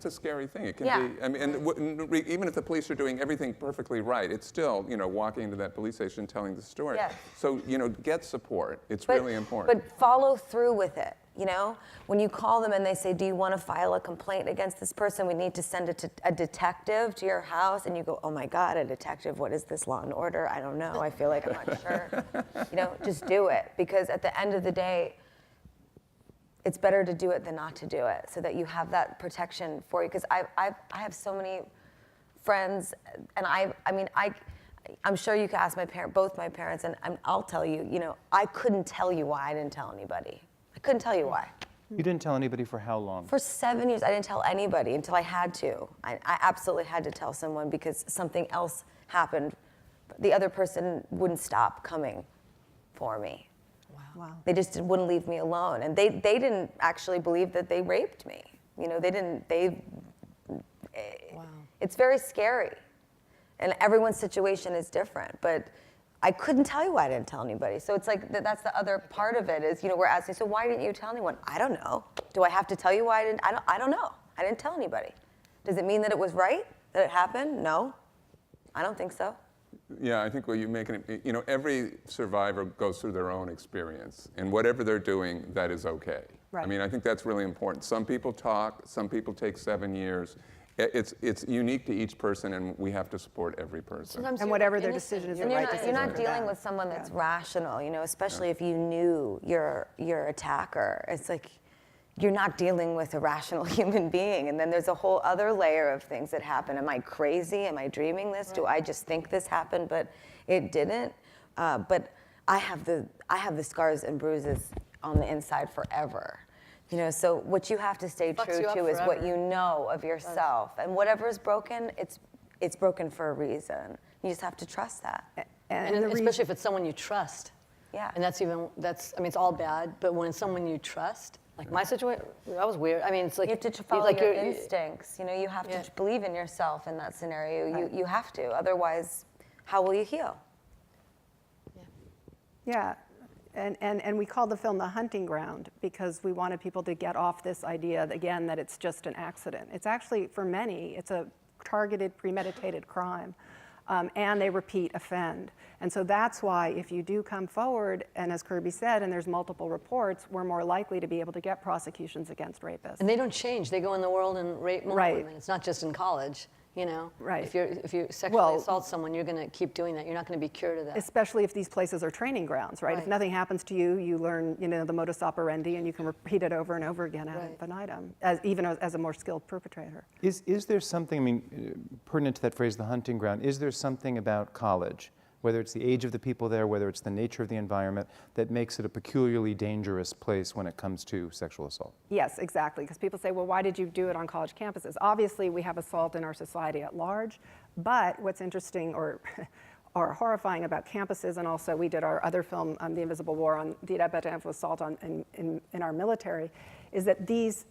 a scary thing. It can be. I mean, and even if the police are doing everything perfectly right, it's still walking into that police station telling the story. Yeah. So get support. It's really important. But follow through with it. When you call them and they say, do you want to file a complaint against this person? We need to send it to a detective to your house. And you go, oh my God, a detective, what is this, Law and Order? I don't know. I feel like I'm not sure. Just do it. Because at the end of the day, it's better to do it than not to do it, so that you have that protection for you. Because I have so many friends, and I'm sure you could ask both my parents, and I'll tell you, I couldn't tell you why I didn't tell anybody. I couldn't tell you why. You didn't tell anybody for how long? For 7 years, I didn't tell anybody until I had to. I absolutely had to tell someone because something else happened. The other person wouldn't stop coming for me. Wow. They just wouldn't leave me alone. And they didn't actually believe that they raped me. It's very scary. And everyone's situation is different. But I couldn't tell you why I didn't tell anybody. So it's like, that's the other part of it is, we're asking, so why didn't you tell anyone? I don't know. Do I have to tell you why I didn't? I don't know. I didn't tell anybody. Does it mean that it was right, that it happened? No, I don't think so. Yeah, I think you make it, every survivor goes through their own experience, and whatever they're doing, that is okay. Right. I mean, I think that's really important. Some people talk, some people take 7 years. It's unique to each person, and we have to support every person. And whatever their decision is, the right decision. You're not dealing with someone that's rational, especially if you knew your attacker. It's like, you're not dealing with a rational human being. And then there's a whole other layer of things that happen. Am I crazy? Am I dreaming this? Right. Do I just think this happened, but it didn't? But I have the scars and bruises on the inside forever. So what you have to stay true to is what you know of yourself. And whatever is broken, it's broken for a reason. You just have to trust that. And especially if it's someone you trust. Yeah. And I mean, it's all bad, but when it's someone you trust, like my situation, that was weird. I mean, it's like you have to follow your instincts. You have to believe in yourself in that scenario. Right. You have to. Otherwise, how will you heal? Yeah. And we called the film The Hunting Ground because we wanted people to get off this idea, again, that it's just an accident. It's actually, for many, it's a targeted, premeditated crime. And they repeat offend. And so that's why if you do come forward, and as Kirby said, and there's multiple reports, we're more likely to be able to get prosecutions against rapists. And they don't change. They go in the world and rape more right. women. It's not just in college. Right. If you sexually assault someone, you're going to keep doing that. You're not going to be cured of that. Especially if these places are training grounds, right? If nothing happens to you, you learn, the modus operandi, and you can repeat it over and over again ad infinitum, even as a more skilled perpetrator. Is there something, I mean, pertinent to that phrase, the hunting ground, is there something about college, whether it's the age of the people there, whether it's the nature of the environment, that makes it a peculiarly dangerous place when it comes to sexual assault? Yes, exactly, because people say, well, why did you do it on college campuses? Obviously, we have assault in our society at large, but what's interesting or horrifying about campuses, and also we did our other film, The Invisible War, on the of assault in our military, is that these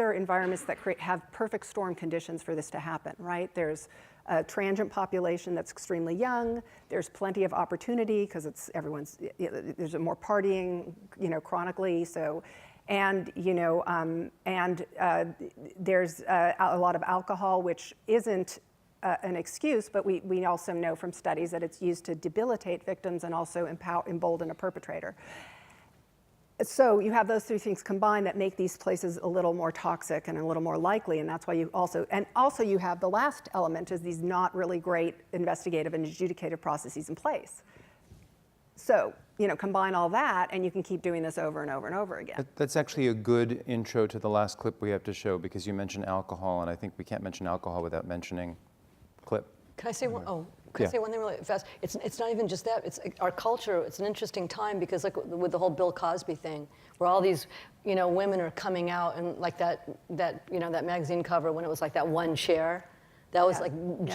are environments that have perfect storm conditions for this to happen, right? There's a transient population that's extremely young. There's plenty of opportunity because there's more partying, chronically. So, and there's a lot of alcohol, which isn't an excuse, but we also know from studies that it's used to debilitate victims and also embolden a perpetrator. So you have those three things combined that make these places a little more toxic and a little more likely, and that's why you also you have the last element is these not really great investigative and adjudicative processes in place. So, combine all that and you can keep doing this over and over and over again. That's actually a good intro to the last clip we have to show, because you mentioned alcohol, and I think we can't mention alcohol without mentioning clip. Can I say one? Oh. Can I say one thing really fast? It's not even just that. It's our culture. It's an interesting time because, like with the whole Bill Cosby thing, where all these, women are coming out, and like that magazine cover when it was like that one chair, that was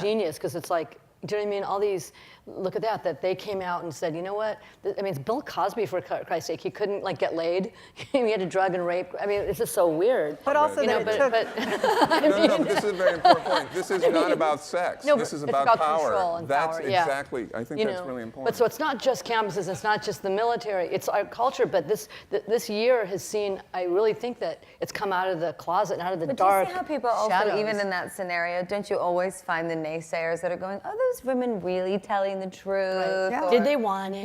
genius, because it's like, do you know what I mean? All these, look at that they came out and said, you know what? I mean, it's Bill Cosby, for Christ's sake. He couldn't get laid. He had to drug and rape. I mean, it's just so weird. But also, No, this is a very important point. This is not about sex. No, this is it's about power. Control and That's power, exactly. I think that's really important. But so it's not just campuses. It's not just the military. It's our culture. But this year has seen. I really think that it's come out of the closet and out of the dark. Do you see how people also, shadows. even in that scenario, don't you always find the naysayers that are going, "Oh, those women really telling the truth?" Right. Yeah. Or, Did they want it?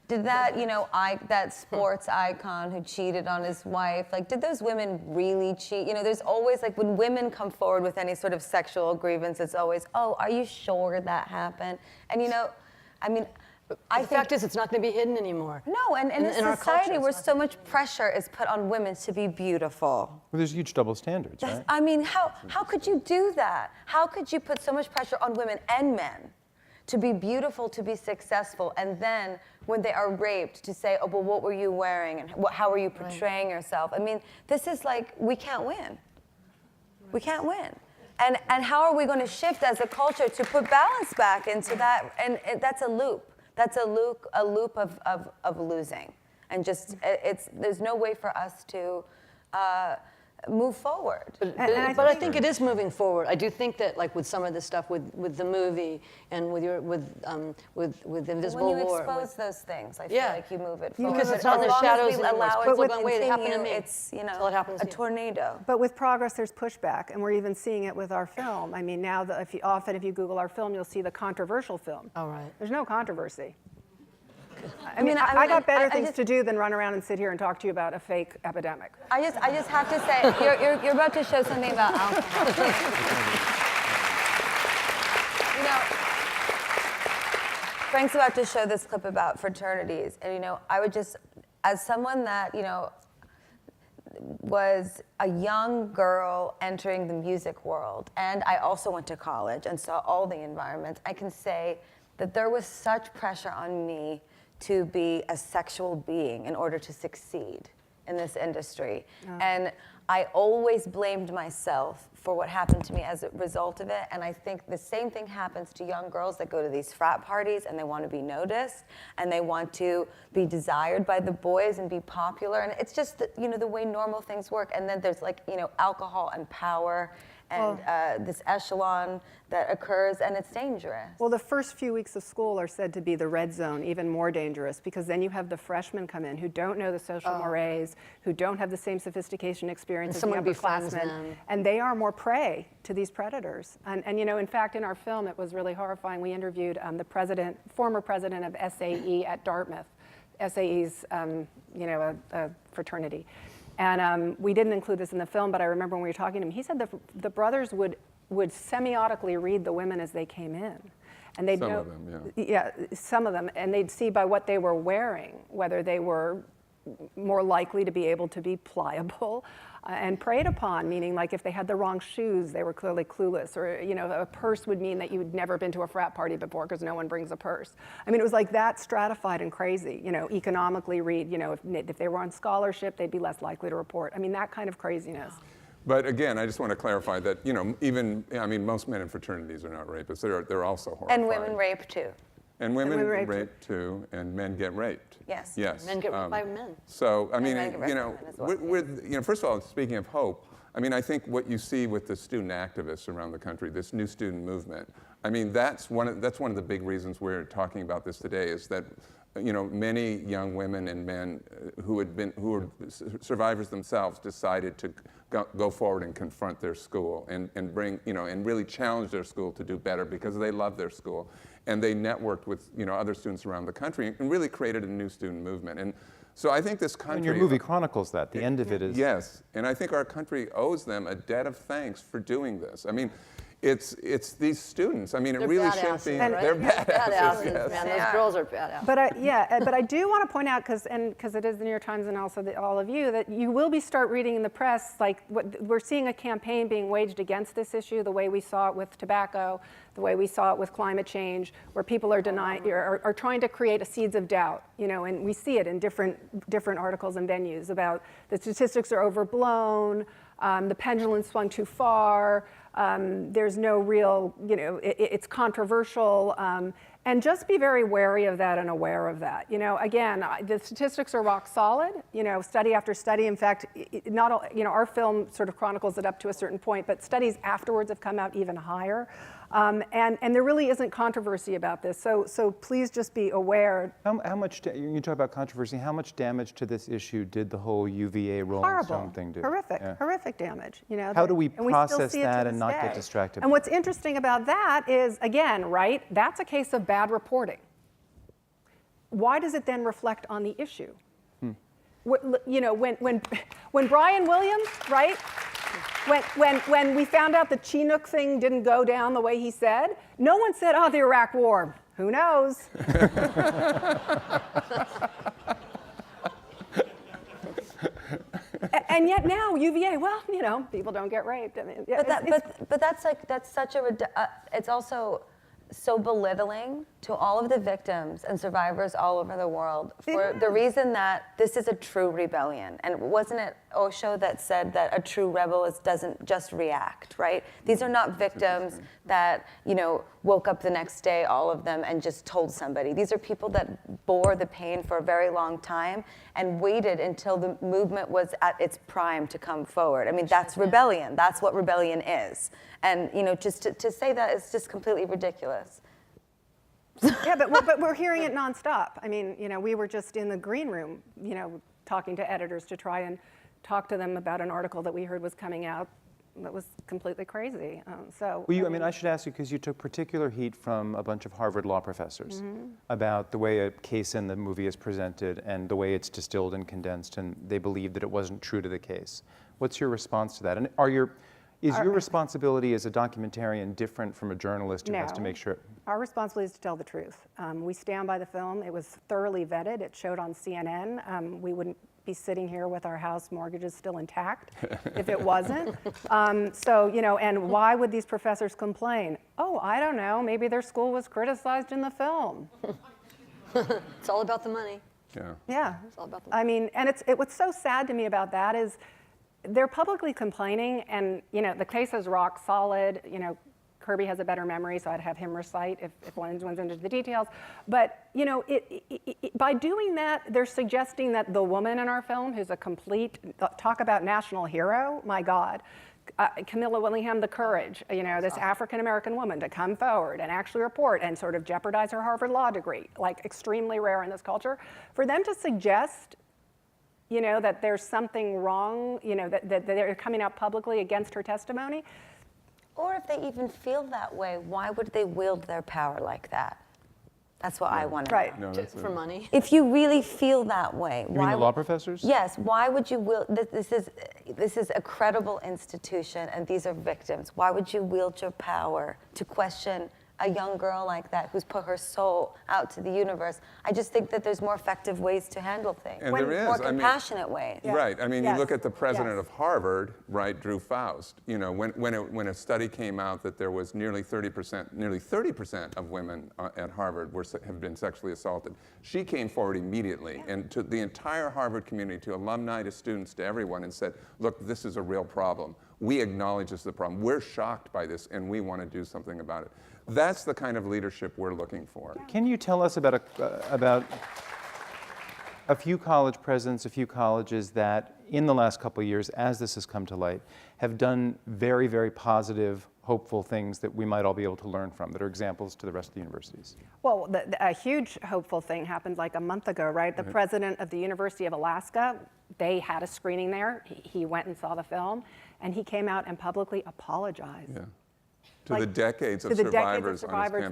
Did that, that sports icon who cheated on his wife, did those women really cheat? There's always, when women come forward with any sort of sexual grievance, it's always, oh, are you sure that happened? And, the fact is, it's not going to be hidden anymore. No, and in a society culture, where so much pressure is put on women to be beautiful. Well, there's huge double standards, right? I mean, how could you do that? How could you put so much pressure on women and men to be beautiful, to be successful, and then when they are raped to say, oh, but what were you wearing, and how are you portraying yourself? I mean, this is we can't win. We can't win. And how are we going to shift as a culture to put balance back into that? And that's a loop. That's a loop of losing. And just, there's no way for us to move forward. But I think it is moving forward. I do think that, like with some of this stuff, with the movie and with Invisible When you War, expose those things, I feel like you move it forward. Because it's on the shadows and allow people it going, to wait, it happened to continue, me. it's, you Until know, it happens a to you. tornado. But with progress, there's pushback, and we're even seeing it with our film. I mean, now if you Google our film, you'll see the controversial film. All right. There's no controversy. I mean, I got better things to do than run around and sit here and talk to you about a fake epidemic. I just have to say, you're about to show something about alcohol. You know, Frank's about to show this clip about fraternities, and you know, I would just, as someone that, you know, was a young girl entering the music world, and I also went to college and saw all the environments, I can say that there was such pressure on me to be a sexual being in order to succeed in this industry. And I always blamed myself for what happened to me as a result of it. And I think the same thing happens to young girls that go to these frat parties and they want to be noticed and they want to be desired by the boys and be popular. And it's just, you know, the way normal things work. And then there's like, you know, alcohol and power and this echelon that occurs, and it's dangerous. Well, the first few weeks of school are said to be the red zone, even more dangerous, because then you have the freshmen come in who don't know the social mores, who don't have the same sophistication experience as the upperclassmen, and they are more prey to these predators. And you know, in fact, in our film, it was really horrifying. We interviewed the former president of SAE at Dartmouth. SAE's, you know, a fraternity. And we didn't include this in the film, but I remember when we were talking to him, he said the brothers would semiotically read the women as they came in. And they'd know, Some of them, yeah, some of them, and they'd see by what they were wearing, whether they were more likely to be able to be pliable and preyed upon, meaning like if they had the wrong shoes, they were clearly clueless, or you know, a purse would mean that you'd never been to a frat party before because no one brings a purse. I mean, it was like that stratified and crazy, you know, economically read, you know, if they were on scholarship, they'd be less likely to report. I mean, that kind of craziness. But again, I just want to clarify that, you know, even, I mean, most men in fraternities are not rapists. They're also horrified. And women rape too. And women rape too, and men get raped. Yes. Yes. Men get raped by men. So, I mean, men get you know, raped by men as well. you know, first of all, speaking of hope, I mean, I think what you see with the student activists around the country, this new student movement, I mean, that's one of the big reasons we're talking about this today, is that, you know, many young women and men who were survivors themselves decided to go forward and confront their school and bring, you know, and really challenge their school to do better because they love their school. And they networked with, you know, other students around the country and really created a new student movement. And so I think this country... And your movie chronicles that. The end of it is... Yes, and I think our country owes them a debt of thanks for doing this. I mean, it's these students. I mean, it really shouldn't be... Right? They're badasses, yes. Man, those girls are badasses. But I do want to point out, because it is the New York Times and also all of you, that you will start reading in the press, like we're seeing a campaign being waged against this issue, the way we saw it with tobacco, the way we saw it with climate change, where people are are trying to create a seeds of doubt, you know, and we see it in different articles and venues about the statistics are overblown, the pendulum swung too far, there's no real, you know, it's controversial, and just be very wary of that and aware of that. You know, again, the statistics are rock solid, you know, study after study. In fact, not all, you know, our film sort of chronicles it up to a certain point, but studies afterwards have come out even higher. And there really isn't controversy about this, so please just be aware. How much, you talk about controversy, how much damage to this issue did the whole UVA Rolling Stone thing do? Horrific damage. You know, how do we and process still see it that to and this not day. get distracted? And what's interesting about that is, again, right, that's a case of bad reporting. Why does it then reflect on the issue? You know, when Brian Williams, right, when we found out the Chinook thing didn't go down the way he said, no one said, oh, the Iraq War. Who knows? And yet now UVA, well, you know, people don't get raped. I mean, but that's such a it's also so belittling to all of the victims and survivors all over the world for the reason that this is a true rebellion. And wasn't it Osho that said that a true rebel doesn't just react, right? These are not victims that, you know, woke up the next day, all of them, and just told somebody. These are people that bore the pain for a very long time and waited until the movement was at its prime to come forward. I mean, that's rebellion. That's what rebellion is. And, you know, just to say that is just completely ridiculous. Yeah, but we're hearing it nonstop. I mean, you know, we were just in the green room, you know, talking to editors to try and talk to them about an article that we heard was coming out that was completely crazy. Well, I mean, I should ask you, because you took particular heat from a bunch of Harvard law professors about the way a case in the movie is presented and the way it's distilled and condensed, and they believed that it wasn't true to the case. What's your response to that? And is your responsibility as a documentarian different from a journalist who has to make sure? Our responsibility is to tell the truth. We stand by the film. It was thoroughly vetted. It showed on CNN. We wouldn't be sitting here with our house mortgages still intact if it wasn't. So, you know, and why would these professors complain? Oh, I don't know, maybe their school was criticized in the film. It's all about the money. Yeah. Yeah. It's all about the money. I mean, and what's so sad to me about that is they're publicly complaining, and, you know, the case is rock solid. You know, Kirby has a better memory, so I'd have him recite if one's into the details. But, you know, by doing that, they're suggesting that the woman in our film, who's a complete, talk about national hero, my God, Camilla Willingham, the courage, you know, this African-American woman to come forward and actually report and sort of jeopardize her Harvard law degree, like extremely rare in this culture. For them to suggest, you know, that there's something wrong, you know, that they're coming out publicly against her testimony. Or if they even feel that way, why would they wield their power like that? That's what I want to know. No, for money. If you really feel that way, You mean the law professors? Yes. Why would you wield? This is a credible institution, and these are victims. Why would you wield your power to question a young girl like that who's put her soul out to the universe? I just think that there's more effective ways to handle things. And there is. More compassionate ways. Right. I mean, you look at the president of Harvard, right, Drew Faust. You know, when a study came out that there was nearly 30% of women at Harvard have been sexually assaulted, she came forward immediately and to the entire Harvard community, to alumni, to students, to everyone, and said, look, this is a real problem. We acknowledge this is a problem. We're shocked by this, and we want to do something about it. That's the kind of leadership we're looking for. Can you tell us about a few college presidents, a few colleges that in the last couple of years, as this has come to light, have done very, very positive, hopeful things that we might all be able to learn from, that are examples to the rest of the universities? Well, a huge hopeful thing happened like a month ago, right? The president of the University of Alaska, they had a screening there. He went and saw the film, and he came out and publicly apologized. Yeah. To the decades of survivors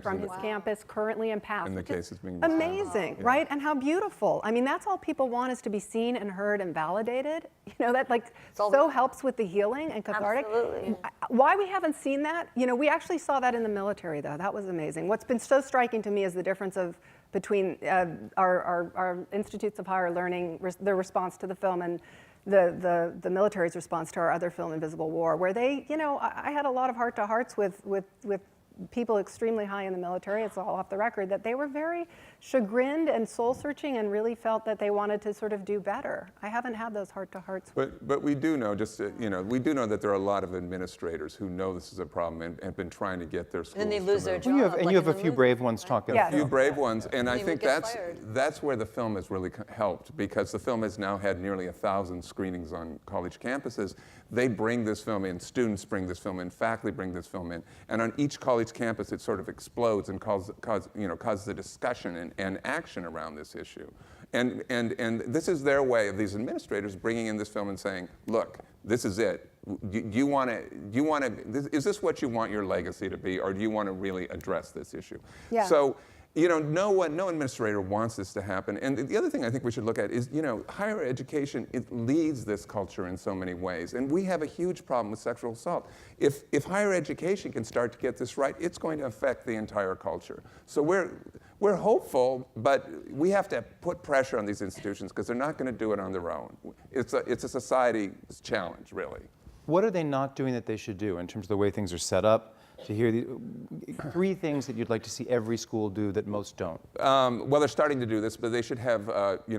from his campus, currently in past. And the cases being amazing, right? And how beautiful. I mean, that's all people want, is to be seen and heard and validated. You know, that like so helps with the healing and cathartic. Absolutely. Why we haven't seen that? You know, we actually saw that in the military, though. That was amazing. What's been so striking to me is the difference between our institutes of higher learning, their response to the film, and the military's response to our other film, Invisible War, where they, you know, I had a lot of heart-to-hearts with people extremely high in the military, it's all off the record, that they were very chagrined and soul-searching and really felt that they wanted to sort of do better. I haven't had those heart-to-hearts. But we do know, we do know that there are a lot of administrators who know this is a problem and have been trying to get their schools. And then they lose their job. And you have a few brave ones talking. A few brave ones, and I think that's where the film has really helped, because the film has now had nearly 1,000 screenings on college campuses. They bring this film in, students bring this film in, faculty bring this film in, and on each college campus it sort of explodes and causes a discussion and action around this issue. And this is their way of these administrators bringing in this film and saying, look, this is it. Is this what you want your legacy to be, or do you want to really address this issue? Yeah. So, you know, no administrator wants this to happen. And the other thing I think we should look at is, you know, higher education, it leads this culture in so many ways. And we have a huge problem with sexual assault. If higher education can start to get this right, it's going to affect the entire culture. So we're hopeful, but we have to put pressure on these institutions because they're not going to do it on their own. It's a society's challenge, really. What are they not doing that they should do in terms of the way things are set up, to hear the 3 things that you'd like to see every school do that most don't. Well, they're starting to do this, but they should have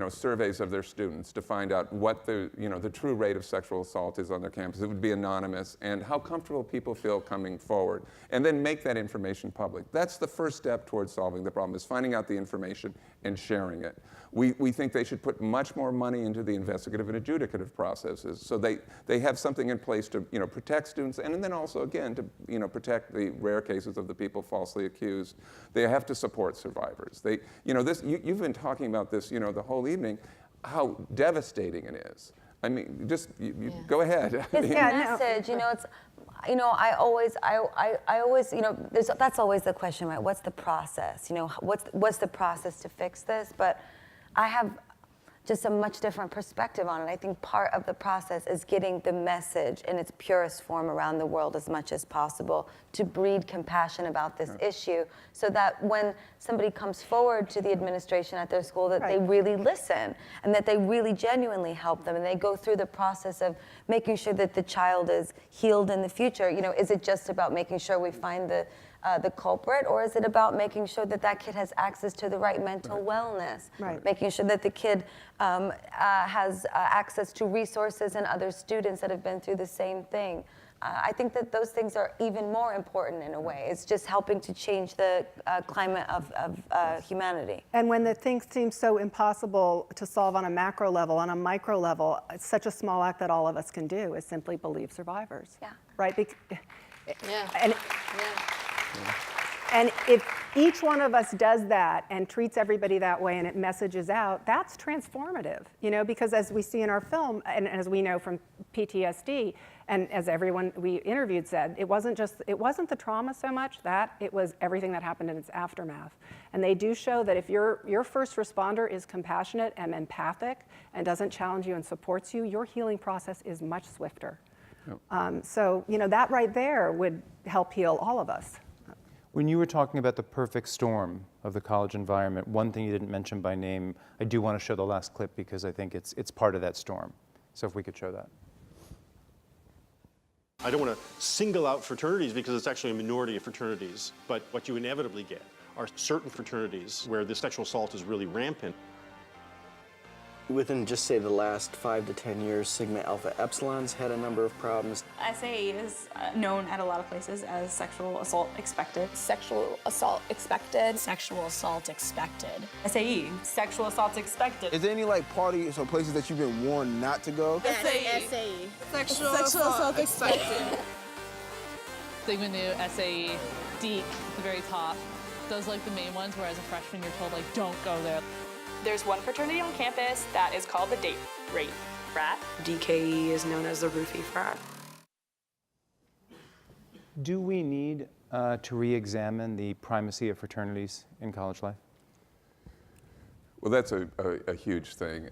surveys of their students to find out what the true rate of sexual assault is on their campus. It would be anonymous, and how comfortable people feel coming forward, and then make that information public. That's the first step towards solving the problem, is finding out the information and sharing it. We think they should put much more money into the investigative and adjudicative processes, so they have something in place to protect students, and then also again to protect the rare cases of the people falsely accused. They have to support survivors. You've been talking about this the whole evening, how devastating it is. I mean, just go ahead. This message, it's. I always, that's always the question, right? What's the process? What's the process to fix this? But I have just a much different perspective on it. I think part of the process is getting the message in its purest form around the world as much as possible to breed compassion about this issue, so that when somebody comes forward to the administration at their school, that they really listen and that they really genuinely help them, and they go through the process of making sure that the child is healed in the future. Is it just about making sure we find the culprit, or is it about making sure that that kid has access to the right mental wellness? Making sure that the kid has access to resources and other students that have been through the same thing. I think that those things are even more important in a way. It's just helping to change the climate of humanity. And when the things seem so impossible to solve on a macro level, on a micro level, it's such a small act that all of us can do is simply believe survivors. Yeah. Right? And if each one of us does that and treats everybody that way and it messages out, that's transformative, because as we see in our film, and as we know from PTSD, and as everyone we interviewed said, it wasn't the trauma so much, that it was everything that happened in its aftermath. And they do show that if your first responder is compassionate and empathic and doesn't challenge you and supports you, your healing process is much swifter. So, that right there would help heal all of us. When you were talking about the perfect storm of the college environment, one thing you didn't mention by name, I do want to show the last clip because I think it's part of that storm. So if we could show that. I don't want to single out fraternities because it's actually a minority of fraternities, but what you inevitably get are certain fraternities where the sexual assault is really rampant. Within just say the last 5 to 10 years, Sigma Alpha Epsilon's had a number of problems. SAE is known at a lot of places as sexual assault expected. Sexual assault expected. Sexual assault expected. SAE, sexual assault expected. Is there any parties or places that you've been warned not to go? SAE. Sexual assault expected. Sigma Nu, SAE, DEEK at the very top. Those the main ones where as a freshman you're told don't go there. There's one fraternity on campus that is called the Date Rape Frat. DKE is known as the Roofie Frat. Do we need to re-examine the primacy of fraternities in college life? Well, that's a huge thing.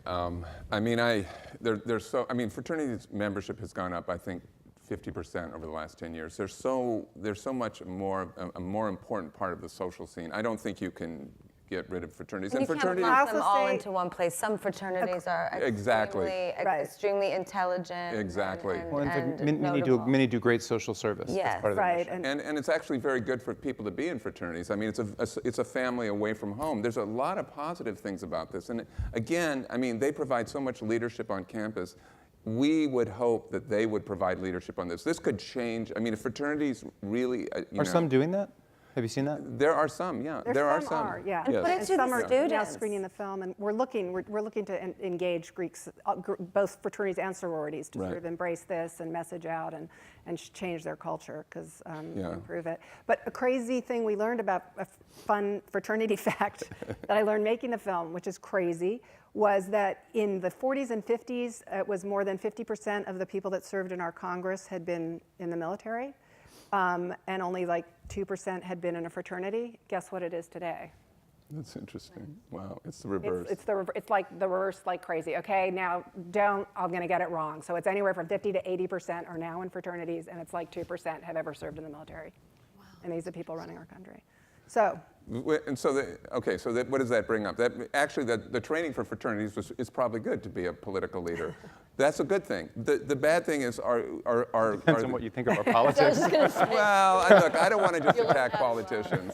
Fraternities membership has gone up, I think, 50% over the last 10 years. There's so much more, a more important part of the social scene. I don't think you can get rid of fraternities. And fraternities can't lump them all into one place. Some fraternities are extremely intelligent. Exactly. Many do great social service. Yes, that's part of right. And it's actually very good for people to be in fraternities. It's a family away from home. There's a lot of positive things about this. And again, they provide so much leadership on campus. We would hope that they would provide leadership on this. This could change. If fraternities really, Are some doing that? Have you seen that? There are some, yeah. There are some. Yeah. And put it to some the are students. now screening the film, and we're looking to engage Greeks, both fraternities and sororities, to sort of embrace this and message out and change their culture, because improve it. But a crazy thing we learned about, a fun fraternity fact that I learned making the film, which is crazy, was that in the 40s and 50s, it was more than 50% of the people that served in our Congress had been in the military. And only 2% had been in a fraternity. Guess what it is today? That's interesting. Wow, it's the reverse. It's like the reverse, like crazy. Okay, now I'm going to get it wrong. So it's anywhere from 50 to 80% are now in fraternities, and it's 2% have ever served in the military. Wow. And these are people running our country. So. And so, what does that bring up? That actually, the training for fraternities is probably good to be a political leader. That's a good thing. The bad thing is Depends on what you think of our politics. Well, look, I don't want to just attack politicians.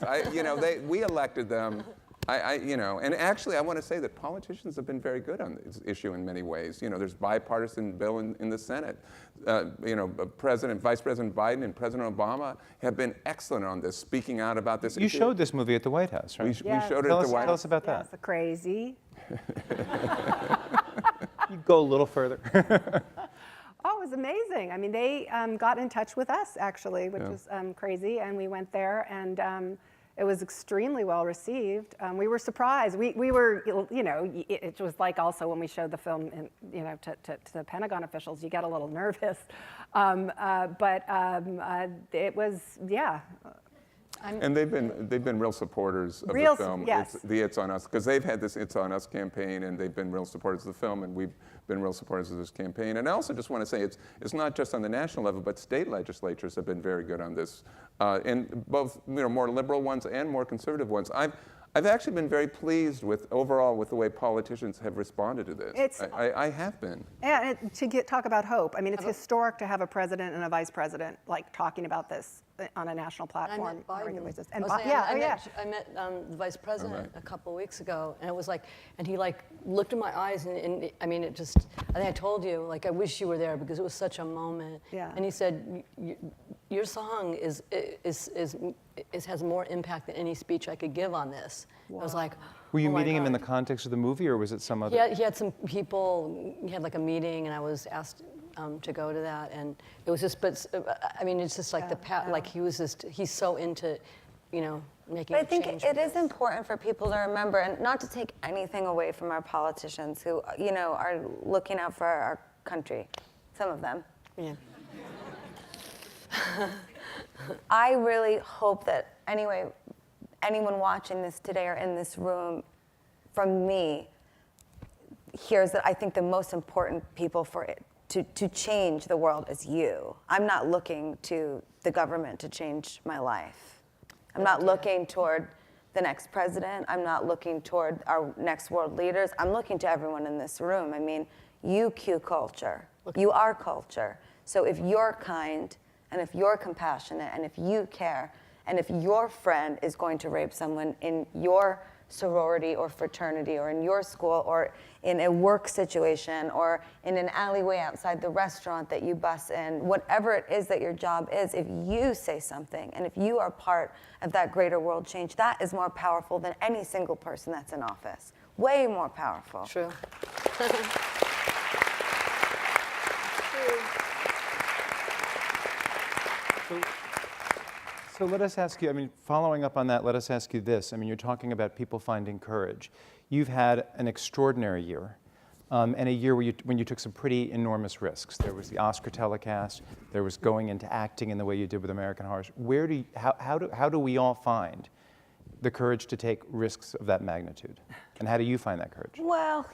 We elected them. And actually, I want to say that politicians have been very good on this issue in many ways. There's bipartisan bill in the Senate. Vice President Biden and President Obama have been excellent on this, speaking out about this You issue. showed this movie at the White House, right? We showed it at the White House. Tell us about that. Yes, the crazy. You go a little further. Oh, it was amazing. I mean, they got in touch with us, actually, which was crazy. And we went there, and it was extremely well received. We were surprised. We were, it was like also when we showed the film, to the Pentagon officials, you get a little nervous. But it was, yeah. And they've been real supporters of the film. Yes. It's on Us, because they've had this It's on Us campaign, and they've been real supporters of the film, and we've been real supporters of this campaign. And I also just want to say it's not just on the national level, but state legislatures have been very good on this, and both more liberal ones and more conservative ones. I've actually been very pleased overall with the way politicians have responded to this. I have been. Yeah, and talk about hope. I mean, it's historic to have a president and a vice president talking about this on a national platform. I met Biden. And I met the vice president a couple of weeks ago, and it was and he looked in my eyes, and I mean, it just, I think I told you, I wish you were there because it was such a moment. Yeah. And he said, your song has more impact than any speech I could give on this. Wow. I was like, were you oh meeting him in the context of the movie, or was it some other? He had some people, he had a meeting, and I was asked to go to that, and it was just, I mean, it's just he's so into, making But I a think change. it is important for people to remember, and not to take anything away from our politicians who, are looking out for our country. Some of them. Yeah. I really hope that anyone watching this today or in this room, from me, hears that I think the most important people for it to change the world is you. I'm not looking to the government to change my life. I'm not looking toward the next president. I'm not looking toward our next world leaders. I'm looking to everyone in this room. I mean, you cue culture. You are culture. So if you're kind, and if you're compassionate, and if you care, and if your friend is going to rape someone in your sorority or fraternity or in your school or in a work situation or in an alleyway outside the restaurant that you bus in, whatever it is that your job is, if you say something and if you are part of that greater world change, that is more powerful than any single person that's in office. Way more powerful. True. So let us ask you, I mean, following up on that, let us ask you this. I mean, you're talking about people finding courage. You've had an extraordinary year, and a year when you took some pretty enormous risks. There was the Oscar telecast, there was going into acting in the way you did with American Horror. How do we all find the courage to take risks of that magnitude? And how do you find that courage? Well,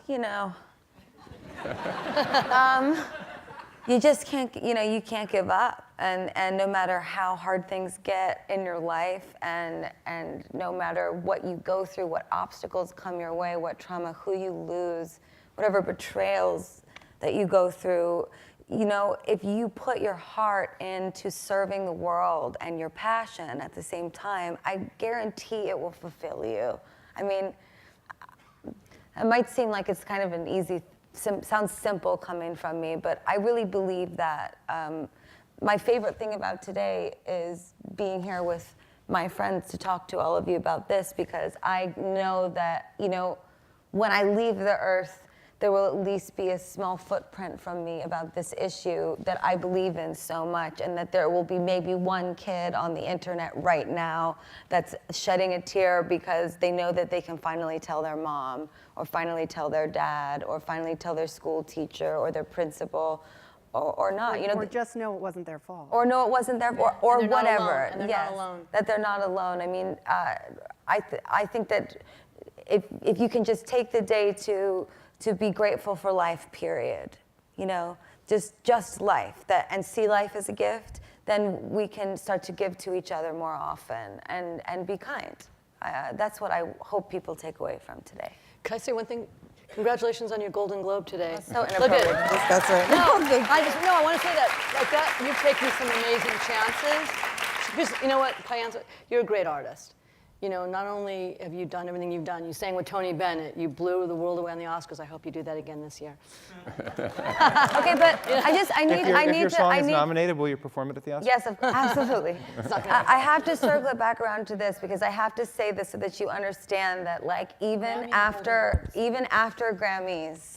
you just can't, you can't give up. And no matter how hard things get in your life and no matter what you go through, what obstacles come your way, what trauma, who you lose, whatever betrayals that you go through, if you put your heart into serving the world and your passion at the same time, I guarantee it will fulfill you. I mean, it might seem like it's kind of an easy, sounds simple coming from me, but I really believe that my favorite thing about today is being here with my friends to talk to all of you about this, because I know that, when I leave the earth, there will at least be a small footprint from me about this issue that I believe in so much, and that there will be maybe one kid on the internet right now that's shedding a tear because they know that they can finally tell their mom, or finally tell their dad, or finally tell their school teacher or their principal, or not. Or just know it wasn't their fault. Or know it wasn't their fault, or whatever. And they're not alone. That they're not alone. I mean, I think that if you can just take the day to be grateful for life, period. Just life, and see life as a gift, then we can start to give to each other more often and be kind. That's what I hope people take away from today. Can I say one thing? Congratulations on your Golden Globe today. That's so Look inappropriate. at That's right. No, I want to say that. Like that, you've taken some amazing chances. Because you know what, Kyanza, you're a great artist. You know, not only have you done everything you've done, you sang with Tony Bennett, you blew the world away on the Oscars. I hope you do that again this year. Okay, but If your song is nominated, will you perform it at the Oscars? Yes, absolutely. I have to circle it back around to this because I have to say this so that you understand that, like, even after Grammys,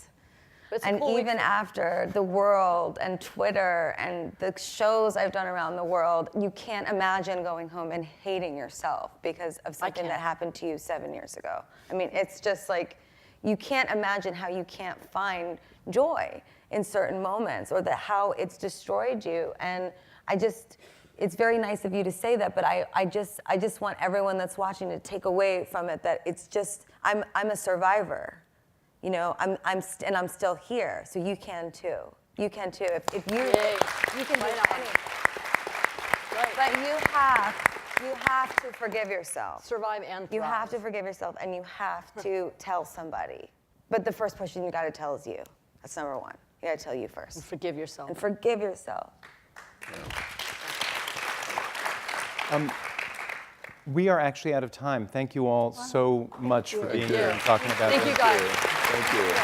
and even after the world and Twitter and the shows I've done around the world, you can't imagine going home and hating yourself because of something that happened to you 7 years ago. I mean, it's just like, you can't imagine how you can't find joy in certain moments or how it's destroyed you. And it's very nice of you to say that, but I just want everyone that's watching to take away from it that it's just, I'm a survivor. You know, I'm still here, so you can too. You can too. If you can do anything. But you have to forgive yourself. Survive and thrive. You have to forgive yourself, and you have to tell somebody. But the first person you got to tell is you. That's number one. You got to tell you first. And forgive yourself. And forgive yourself. We are actually out of time. Thank you all so much for being here and talking about it. Thank you, guys. Thank you.